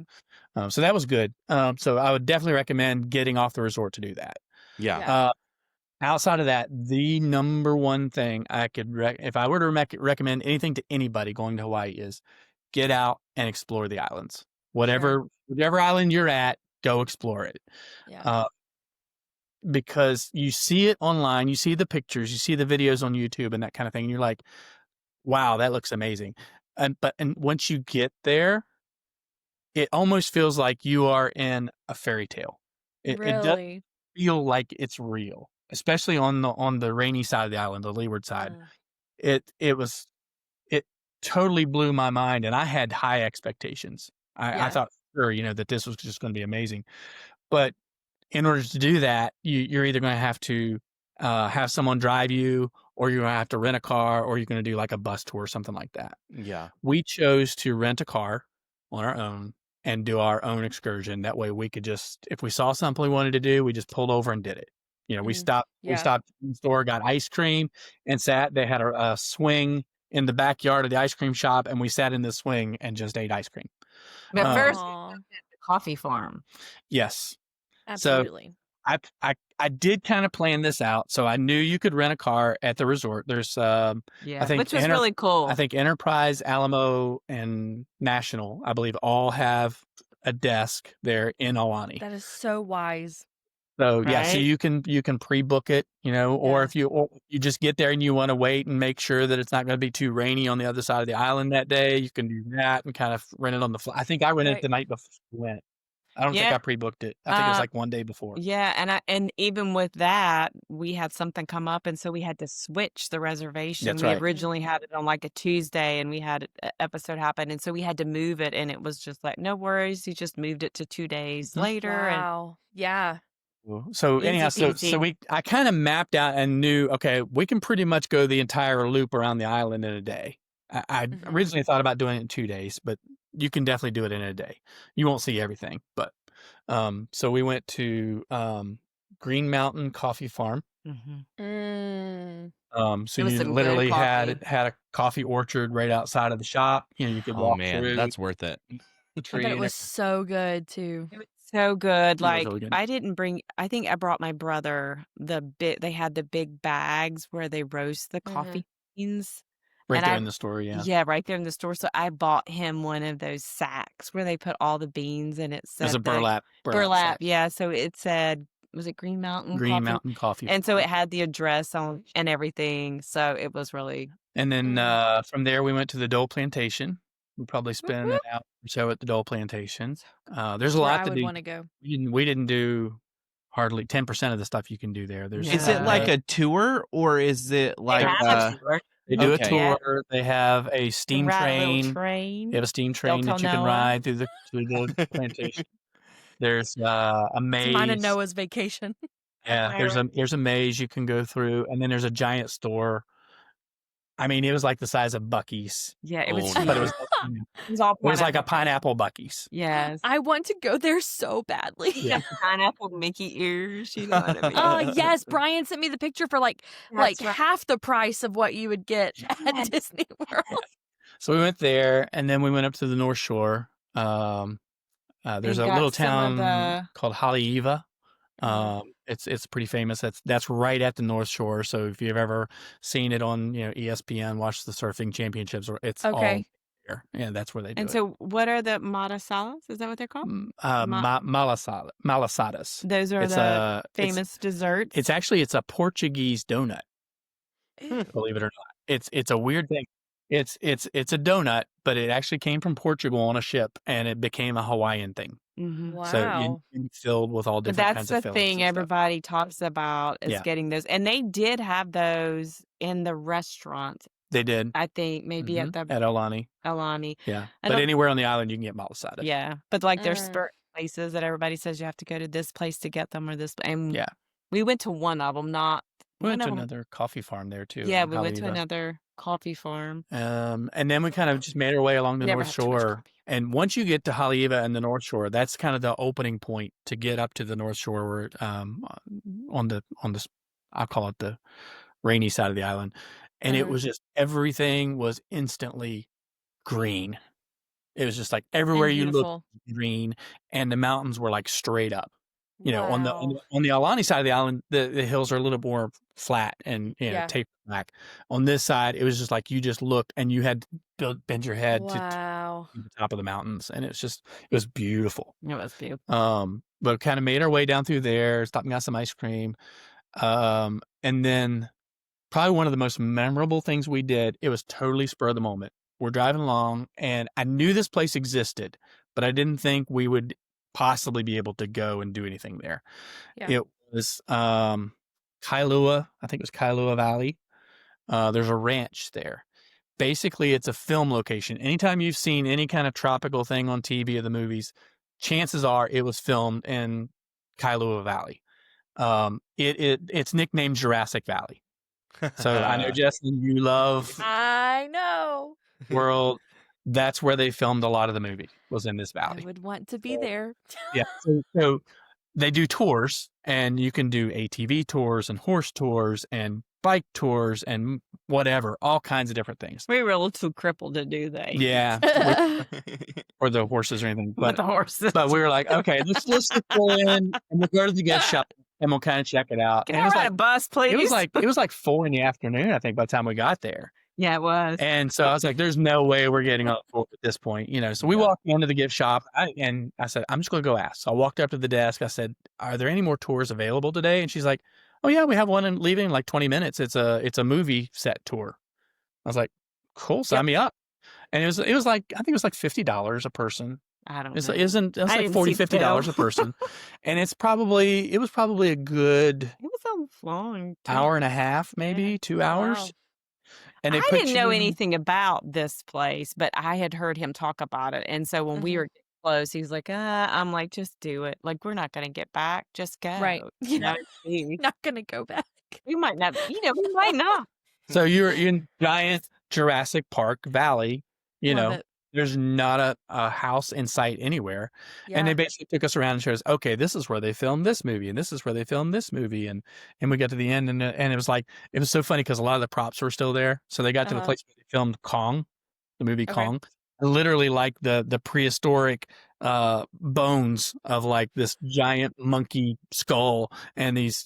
So that was good. So I would definitely recommend getting off the resort to do that. Yeah. Outside of that, the number one thing I could if I were to recommend anything to anybody going to Hawaii is get out and explore the islands. Whatever island you're at, go explore it. Yeah. Because you see it online, you see the pictures, you see the videos on YouTube and that kind of thing, and you're like, wow, that looks amazing. And once you get there, it almost feels like you are in a fairy tale. It does Really. feel like it's real, especially on the rainy side of the island, the leeward side. It totally blew my mind, and I had high expectations. I Yeah. thought sure, that this was just going to be amazing. But in order to do that, you're either going to have to have someone drive you, or you're going to have to rent a car, or you're going to do like a bus tour or something like that. Yeah. We chose to rent a car on our own and do our own excursion. That way we could just, if we saw something we wanted to do, we just pulled over and did it. You know, we stopped in the store, got ice cream and sat. They had a swing in the backyard of the ice cream shop, and we sat in the swing and just ate ice cream. But first, we Aw. stopped at the coffee farm. Yes. Absolutely. I did kind of plan this out, so I knew you could rent a car at the resort. There's I think which was really cool. I think Enterprise, Alamo, and National, I believe, all have a desk there in Aulani. That is so wise. So yeah, so Right? you can pre-book it, you know, or if you just get there and you want to wait and make sure that it's not going to be too rainy on the other side of the island that day, you can do that and kind of rent it on the fly. I think I rented it the night before we went. I don't think I pre-booked it. I think it was like one day before. Yeah, and even with that, we had something come up, and so we had to switch the reservation. That's we right. originally had it on like a Tuesday, and we had an episode happen, and so we had to move it, and it was just like, no worries, you just moved it to 2 days later. Wow. Yeah. So Easy anyhow, peasy. I kind of mapped out and knew, okay, we can pretty much go the entire loop around the island in a day. I originally thought about doing it in 2 days, but you can definitely do it in a day. You won't see everything, but so we went to Green Mountain Coffee Farm. Mm-hmm. Mm. So It was you some good literally coffee. had a coffee orchard right outside of the shop. You know, you could walk through. That's worth it. The I tree. bet it and was so good too. It was so good. was Like really good. I think I brought my brother they had the big bags where they roast the coffee beans. right and there I- in the store. Yeah. Yeah, right there in the store. So I bought him one of those sacks where they put all the beans, and it said There's a burlap. burlap. sack. Yeah, so it said, was it Green Mountain Green Coffee? Mountain Coffee. And so it had the address on and everything. So it was really And then from there, we went to the Dole Plantation. We probably spent an hour or so at the Dole Plantation. There's a Where lot I to would do. want to go. We didn't do hardly 10% of the stuff you can do there. There's Is it like a tour or is it like they do a Okay. tour. They have a steam ride a train. little train. They have a steam train tell that you can Noah. ride through the plantation. There's a It's maze. mine and Noah's vacation. Yeah, there's a maze you can go through, and then there's a giant store. I mean, it was like the size of Buc-ee's, Yeah, it was Oh, but it was It was all it was like a pineapple. pineapple Buc-ee's. Yes. I want to go there so badly. Yeah. Pineapple Mickey ears. You know what I mean? Oh yes, Brian sent me the picture for like That's right. half the price of what you would get at Disney World. So we went there, and then we went up to the North Shore. There's And a got little some of town called Haleiwa. It's pretty famous. That's right at the North Shore. So if you've ever seen it on ESPN, watch the surfing championships, or it's all Okay. there. Yeah, that's where they do And it. so, what are the matasalas? Is that what they're called? Malasadas. Those are It's the a famous desserts. It's a Portuguese donut. Believe it or not, it's a weird thing. It's a donut, but it actually came from Portugal on a ship, and it became a Hawaiian thing. Mhm. Wow. So filled with all But different that's kinds the of fillings thing and stuff. everybody talks about is Yeah. getting those. And they did have those in the restaurant, They did I think, maybe at the at Aulani. Aulani. Yeah, I but don't- anywhere on the island you can get malasadas. Yeah. But like there's Mm. certain places that everybody says you have to go to this place to get them or this. And Yeah. we went to one of them, not We went one to of 'em- another coffee farm there too. Yeah, in we went to Haleiwa. another coffee farm. And then we kind of just made our way along the Never North had too much Shore. coffee. And once you get to Haleiwa and the North Shore, that's kind of the opening point to get up to the North Shore, where on the I'll call it the rainy side of the island. And it was just everything was instantly green. It was just like everywhere you look green, and the mountains were like straight up. On the Aulani side of the island, the hills are a little more flat and tapered back. On this side, it was just like you just looked and you had to bend your head to the top of the mountains, and it was beautiful. It was beautiful. But kind of made our way down through there, stopped and got some ice cream, and then probably one of the most memorable things we did. It was totally spur of the moment. We're driving along, and I knew this place existed, but I didn't think we would possibly be able to go and do anything there. Yeah. It was Kailua. I think it was Kailua Valley. There's a ranch there. Basically, it's a film location. Anytime you've seen any kind of tropical thing on TV or the movies, chances are it was filmed in Kailua Valley. It's nicknamed Jurassic Valley. So I know, Jessalyn, you love I know. World. That's where they filmed a lot of the movie, was in this I valley. would want to be So, there. yeah. So they do tours, and you can do ATV tours and horse tours and bike tours and whatever, all kinds of different things. We were a little too crippled to do that. Yeah. Or the horses or anything. With the horses. But we were like, okay, let's just pull in and we'll go to the gift shop and we'll kind of check it out. Can And I it was ride like a bus, please? it was like 4 p.m, I think, by the time we got there. Yeah, it was. And so I was like, there's no way we're getting on board at this point, So we walked into the gift shop and I said, I'm just going to go ask. So I walked up to the desk. I said, are there any more tours available today? And she's like, oh yeah, we have one leaving in like 20 minutes. It's a movie set tour. I was like, cool, sign me up. And it was like, I think it was like $50 a person. I don't know. It's like $40, $50 a person. And it was probably a good It was a long time. hour and a half, maybe 2 hours. Wow. And they I put didn't know you in- anything about this place, but I had heard him talk about it. And so when we were getting close, he was like, I'm like, just do it. Like, we're not going to get back. Just go. Right. You know, Not going to go back. we might not, we might not. So you're in giant Jurassic Park Valley, Love it. there's not a house in sight anywhere. Yeah. And they basically took us around and showed us, okay, this is where they filmed this movie, and this is where they filmed this movie. And we got to the end, and it was like, it was so funny because a lot of the props were still there. So they got to the place where they filmed Kong, the movie Kong. Literally like the prehistoric bones of like this giant monkey skull and these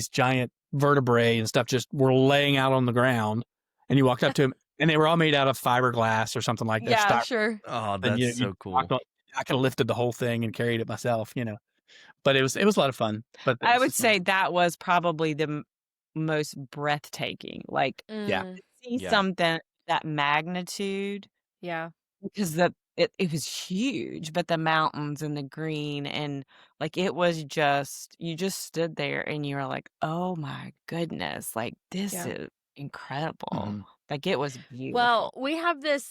giant vertebrae and stuff just were laying out on the ground. And you walked up to them, and they were all made out of fiberglass or something like that. Yeah, sure. Oh, And that's so cool. I could have lifted the whole thing and carried it myself, But it was a lot of fun. But I would say that was probably the most breathtaking. Like, Yeah. Mm, see Yeah. something that magnitude, yeah. because it was huge, but the mountains and the green and like it was just, you just stood there and you were like, oh my goodness, like this Yeah. is incredible. Mhm. Like it was beautiful. Well, we have this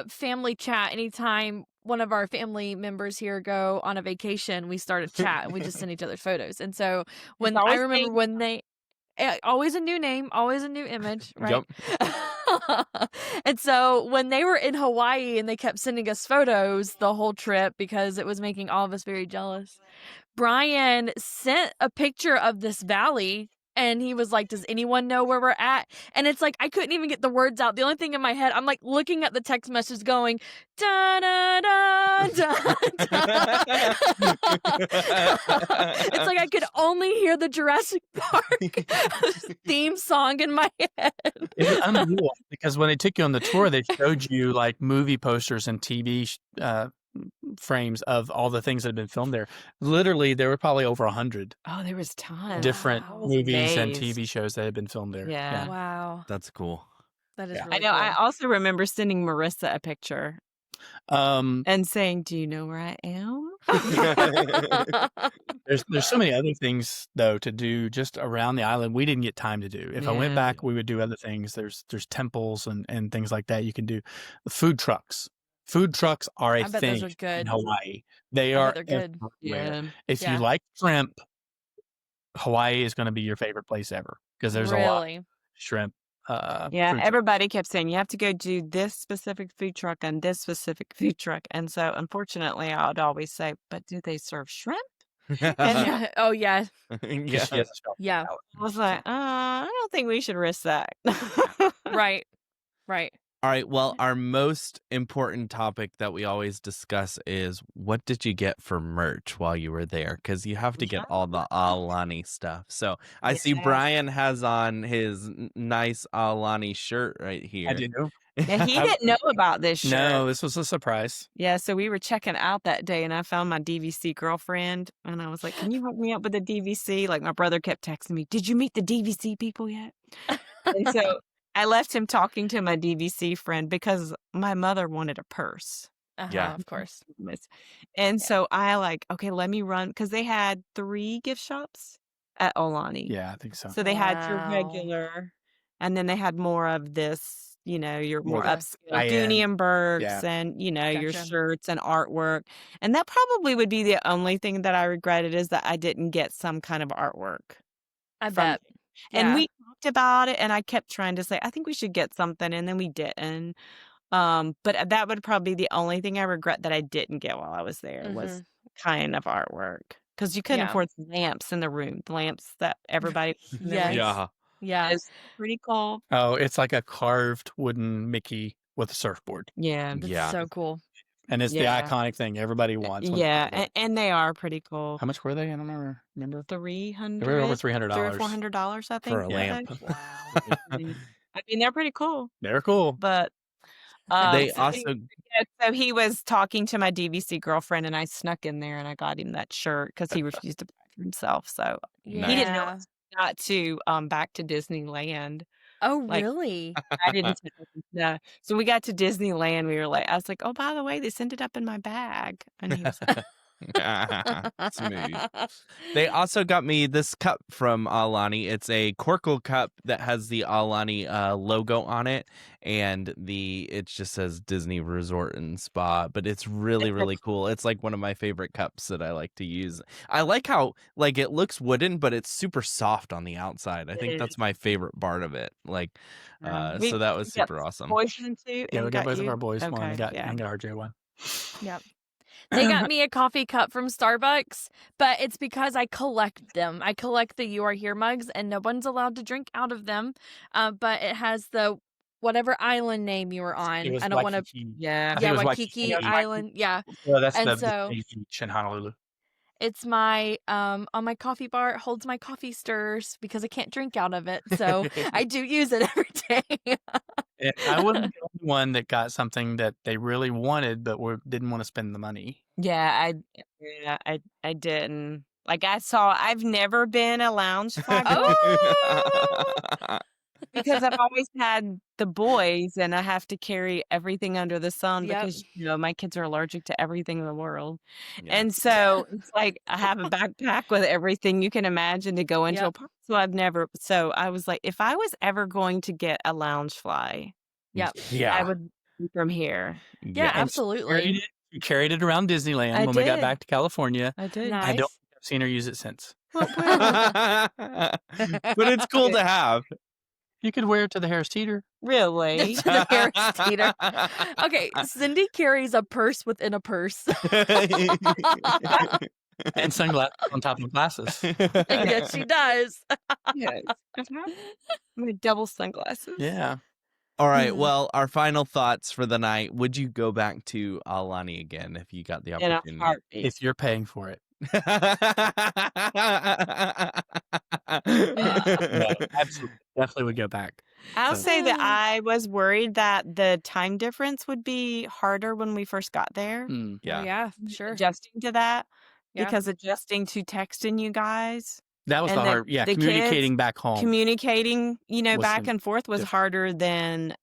family chat. Anytime one of our family members here go on a vacation, we start a chat and we just send each other photos. And so when I always remember named when they always a new name, always a new image, right? And so when they were in Hawaii and they kept sending us photos the whole trip because it was making all of us very jealous, Brian sent a picture of this valley. And he was like, does anyone know where we're at? And it's like, I couldn't even get the words out. The only thing in my head, I'm like looking at the text message going, da da da da da. It's like I could only hear the Jurassic Park theme song in my head. It was unbelievable because when they took you on the tour, they showed you like movie posters and TV frames of all the things that had been filmed there. Literally, there were probably over 100 oh, there was tons. different Wow. movies and Amazed. TV shows that had been filmed there. Yeah. Wow. That's cool. That is Yeah. really I know. cool. I also remember sending Marissa a picture and saying, "Do you know where I am?" There's so many other things though to do just around the island we didn't get time to do. If I went Yeah. back, we would do other things. There's temples and things like that you can do. Food trucks. Food trucks are a I bet thing those are good. in Hawaii. They I are bet they're good. everywhere. Yeah. If Yeah. you like shrimp, Hawaii is going to be your favorite place ever because there's a lot Really? of shrimp. Yeah, food trucks. everybody kept saying you have to go do this specific food truck and this specific food truck, and so unfortunately, I would always say, "But do they serve shrimp?" And oh yeah, Yeah. She has a shrimp yeah. salad. I was like, I don't think we should risk that." Right. Right. All right. Well, our most important topic that we always discuss is what did you get for merch while you were there? Because you have to get all the Aulani stuff. So I see Yeah. Brian has on his nice Aulani shirt right here. I do. Yeah, he didn't know about this shirt. No, this was a surprise. Yeah, so we were checking out that day, and I found my DVC girlfriend, and I was like, "Can you hook me up with a DVC?" Like my brother kept texting me, "Did you meet the DVC people yet?" And so I left him talking to my DVC friend because my mother wanted a purse. Yeah. Of course. And so I like, okay, let me run because they had 3 gift shops at Aulani. Yeah, I think so. So they had your Wow. regular, and then they had more of this, your more Okay. upscale High-end. Dooney and Burks Yeah. and, your Gotcha. shirts and artwork. And that probably would be the only thing that I regretted is that I didn't get some kind of artwork. I From bet. And Yeah. we talked about it, and I kept trying to say, I think we should get something, and then we didn't. But that would probably be the only thing I regret that I didn't get while I was there was kind of artwork. Because you couldn't Yeah. afford the lamps in the room, the lamps that everybody in the room. Yes. Yeah. It's pretty cool. Oh, it's like a carved wooden Mickey with a surfboard. Yeah. That's Yeah. so cool. And it's Yeah. the iconic thing everybody wants. when they Yeah, pop up. and they are pretty cool. How much were they? I don't remember. $300, They were over $300 $300 or $400, I think. For a lamp. Wow. I mean, they're pretty cool, They're cool. but They so also so he was talking to my DVC girlfriend, and I snuck in there and I got him that shirt because he refused to buy it for himself. So he didn't know Yeah. us got to back to Disneyland. Oh, Like, really? I didn't tell him. No. So we got to Disneyland. We were like, I was like, oh, by the way, this ended up in my bag, and he was like, smooth. They also got me this cup from Aulani. It's a Corkle cup that has the Aulani logo on it, and it just says Disney Resort and Spa. But it's really, really cool. It's like one of my favorite cups that I like to use. I like how it looks wooden, but it's super soft on the outside. I think It that's is. my favorite part of it. We So that was got super awesome. Boyfriend too, Yeah, and we got got both of you? our boys one. Okay, And got yeah. RJ one. Yep. They got me a coffee cup from Starbucks, but it's because I collect them. I collect the You Are Here mugs, and no one's allowed to drink out of them. But it has the whatever island name you were It on. was I don't want to. Waikiki. Yeah. I think it was Waikiki Waikiki. Island. Yeah. Well, that's And the so beach in Honolulu. it's my on my coffee bar. It holds my coffee stirs because I can't drink out of it, so I do use it every day. And I wasn't the only one that got something that they really wanted, but didn't want to spend the money. Yeah, I didn't. Like I've never been a Loungefly girl Oh. because I've always had the boys, and I have to carry everything under the sun Yep. because my kids are allergic to everything in the world. Yeah. And so it's like I have a backpack with everything you can imagine to go into a Yep. park. So I was like, if I was ever going to get a Loungefly, Yep. I Yeah. would be from here. Yeah, Yeah. And absolutely. she carried it around Disneyland I when we got did. back to California. I did. I don't Nice. think I've seen her use it since. But it's cool to have. You could wear it to the Harris Teeter. Really? To the Harris Teeter. Okay, Cyndi carries a purse within a purse. And sunglasses on top of glasses. Yes, she does. Yes. My double sunglasses. Yeah. All right. Well, our final thoughts for the night. Would you go back to Aulani again if you got the In a opportunity? heartbeat. If you're paying for it. No, absolutely. Definitely would go back. I'll So- say that I was worried that the time difference would be harder when we first got there. Mm. Yeah. Oh, yeah, sure. Adjusting to that. Yeah. Because adjusting to texting you guys, That was And the the- hard. Yeah, the kids communicating back home. communicating, Was back some and forth was different. harder than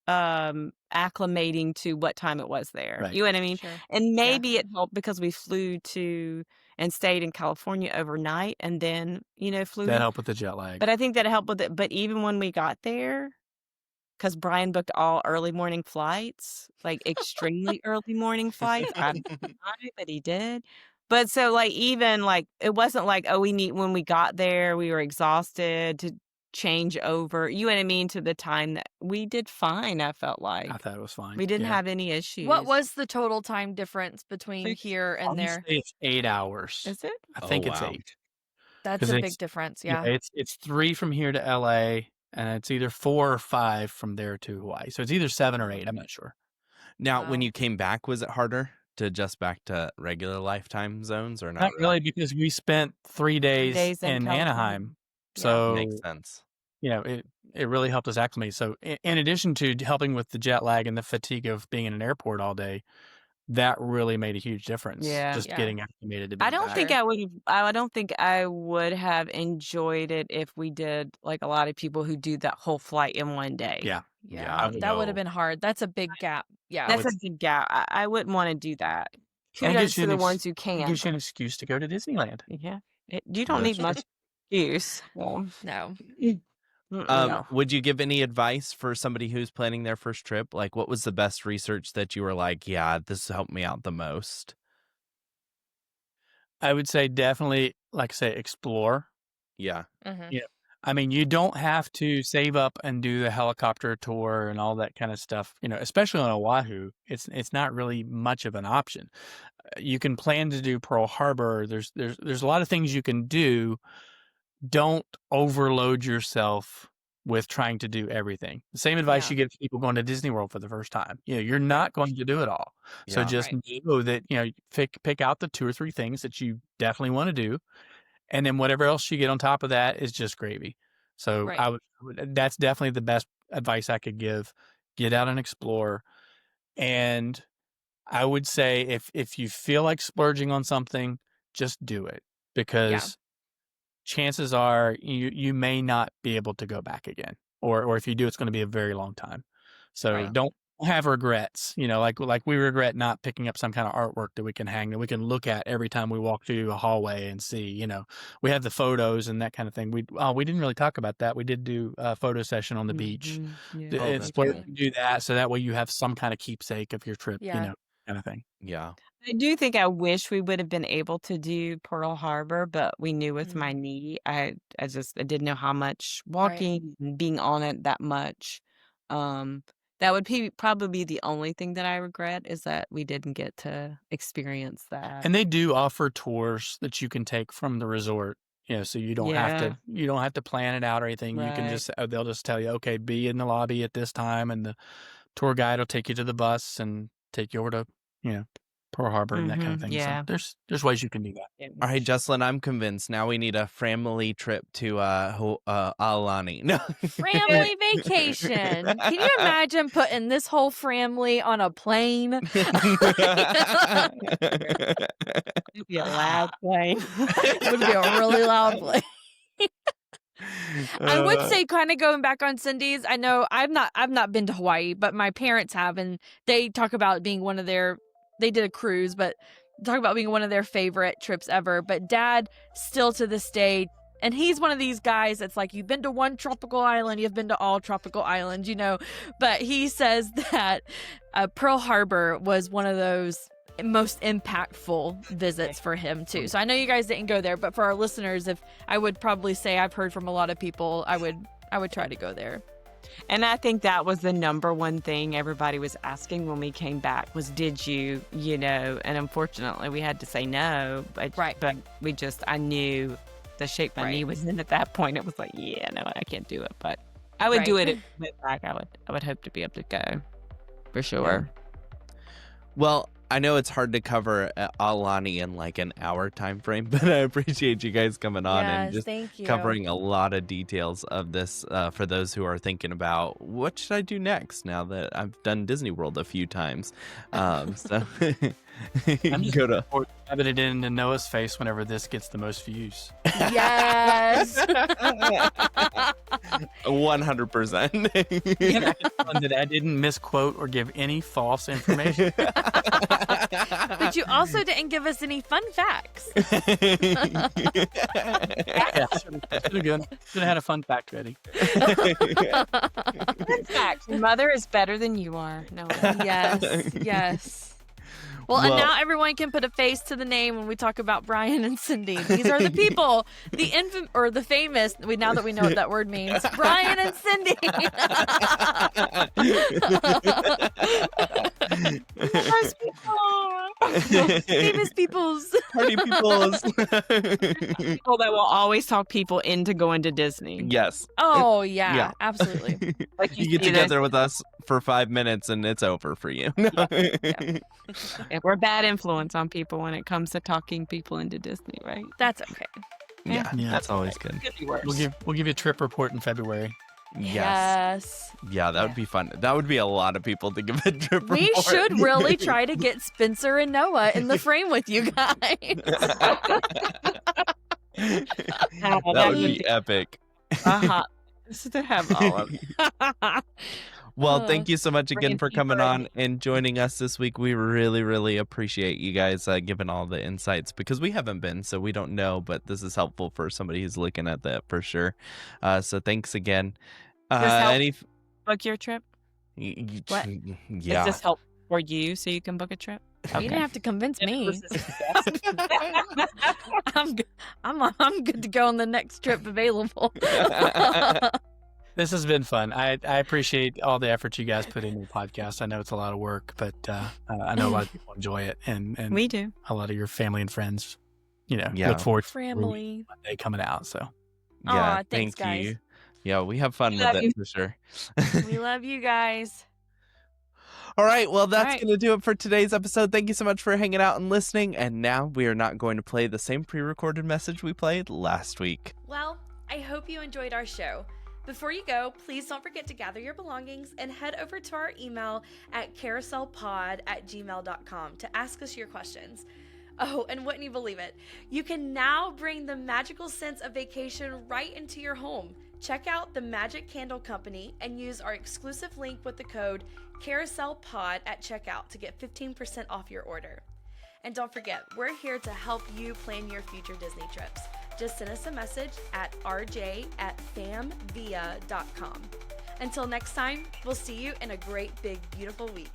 acclimating to what time it was there. Right. You know what I mean? Sure. And maybe it helped because we flew to and stayed in California overnight and then, flew. That helped with the jet lag. But I think that helped with it. But even when we got there, because Brian booked all early morning flights, like extremely early morning flights. I don't know why, but he did. But so even it wasn't like, oh, when we got there, we were exhausted to change over, you know what I mean, to the time that we did fine, I felt like. I thought it was fine. We didn't Yeah. have any issues. What was the total time difference between It's- here I and wanna there? say it's 8 hours. Is it? I Oh, think it's wow. 8. That's 'Cause a it's- big difference. Yeah, Yeah. it's 3 from here to LA, and it's either 4 or 5 from there to Hawaii. So it's either 7 or 8. I'm not sure. Now, when Wow. you came back, was it harder to adjust back to regular lifetime zones or not? Not really, because we spent 3 days days in in California. Anaheim. Yeah. So Makes sense. it really helped us acclimate. So in addition to helping with the jet lag and the fatigue of being in an airport all day, that really made a huge difference. Yeah. Just Yeah. getting acclimated to I being don't back. think I don't think I would have enjoyed it if we did like a lot of people who do that whole flight in one day. Yeah. Yeah. I would That would have go. been hard. That's a big gap. Yeah. That's a big gap. I wouldn't want to do that. And Kudos gives you to an the ones who can. gives you an excuse to go to Disneyland. Yeah. You don't That's need much excuse. Well, No. no. Would you give any advice for somebody who's planning their first trip? Like, what was the best research that you were like, yeah, this helped me out the most? I would say definitely, like I say, explore. Yeah. Mhm. Yeah. I mean, you don't have to save up and do the helicopter tour and all that kind of stuff. Especially on Oahu, it's not really much of an option. You can plan to do Pearl Harbor. There's a lot of things you can do. Don't overload yourself with trying to do everything. The same advice you give people going to Disney World for the first time. You're not going to do it all. So just know that, pick out the 2 or 3 things that you definitely want to do. And then whatever else you get on top of that is just gravy. So that's definitely the best advice I could give. Get out and explore. And I would say if you feel like splurging on something, just do it, because chances are you may not be able to go back again, or if you do, it's going to be a very long time. So don't have regrets. Like we regret not picking up some kind of artwork that we can hang, that we can look at every time we walk through a hallway and see. We have the photos and that kind of thing. We didn't really talk about that. We did do a photo session on the beach. Yeah. It's important to do that, so that way you have some kind of keepsake of your trip. Kind of thing. Yeah. I do think I wish we would have been able to do Pearl Harbor, but we knew with my knee, I didn't know how much walking and being on it that much. That would probably be the only thing that I regret, is that we didn't get to experience that. And they do offer tours that you can take from the resort. So you don't have to plan it out or anything. You can just they'll just tell you, okay, be in the lobby at this time, and the tour guide will take you to the bus and take you over to Pearl Harbor and that kind of thing. Yeah. So there's ways you can do that. All right, Jessalyn, I'm convinced. Now we need a family trip to Aulani. No. Family vacation. Can you imagine putting this whole family on a plane? It'd be a loud plane. It would be a really loud plane. I would say, kind of going back on Cindy's, I know I've not been to Hawaii, but my parents have, and they talk about it being they did a cruise, but talk about being one of their favorite trips ever. But Dad, still to this day, and he's one of these guys that's like, you've been to one tropical island, you've been to all tropical islands, but he says that Pearl Harbor was one of those most impactful visits for him too. So I know you guys didn't go there, but for our listeners, if I would probably say, I've heard from a lot of people, I would try to go there. And I think that was the number one thing everybody was asking when we came back was, did you, and unfortunately we had to say no, but I knew the shape my knee was in at that point. It was like, no, I can't do it, but I would do it if we went back. I would hope to be able to go for sure. Well, I know it's hard to cover Aulani in like an hour time frame, but I appreciate you guys coming on and just covering a lot of details of this for those who are thinking about, what should I do next now that I've done Disney World a few times. So I'm just going to have it into Noah's face whenever this gets the most views. Yes. 100%. That I didn't misquote or give any false information. But you also didn't give us any fun facts. Should have had a fun fact ready. Fun fact: your mother is better than you are. No. Yes. Well, and now everyone can put a face to the name when we talk about Brian and Cyndi. These are the people, the famous. Now that we know what that word means, Brian and Cyndi. Famous peoples. Party peoples. People that will always talk people into going to Disney. Yes. Oh yeah. Absolutely. Like you get together with us for 5 minutes and it's over for you. Yeah, we're a bad influence on people when it comes to talking people into Disney, right? That's okay. Yeah, that's always good. Could be worse. We'll give you a trip report in February. Yes. Yeah, that would be fun. That would be a lot of people to give a trip report. We should really try to get Spencer and Noah in the frame with you guys. That would be epic. Just to have all of it. Well, thank you so much again for coming on and joining us this week. We really, really appreciate you guys giving all the insights, because we haven't been, so we don't know, but this is helpful for somebody who's looking at that for sure. So thanks again. Book your trip? What? Does this help for you so you can book a trip? You didn't have to convince me. I'm good to go on the next trip available. This has been fun. I appreciate all the effort you guys put into the podcast. I know it's a lot of work, but I know a lot of people enjoy it, and We do. a lot of your family and friends, Yeah. look forward to Family. one day coming out. So Yeah, Aw, thanks, thank guys. you. Yeah, we have fun with love it you. for sure. We love you guys. All right, well, that's right. going to do it for today's episode. Thank you so much for hanging out and listening. And now we are not going to play the same pre-recorded message we played last week. Well, I hope you enjoyed our show. Before you go, please don't forget to gather your belongings and head over to our email at carouselpod@gmail.com to ask us your questions. Oh, and wouldn't you believe it? You can now bring the magical sense of vacation right into your home. Check out the Magic Candle Company and use our exclusive link with the code CarouselPod at checkout to get 15% off your order. And don't forget, we're here to help you plan your future Disney trips. Just send us a message at rj@famvia.com. Until next time, we'll see you in a great, big, beautiful week.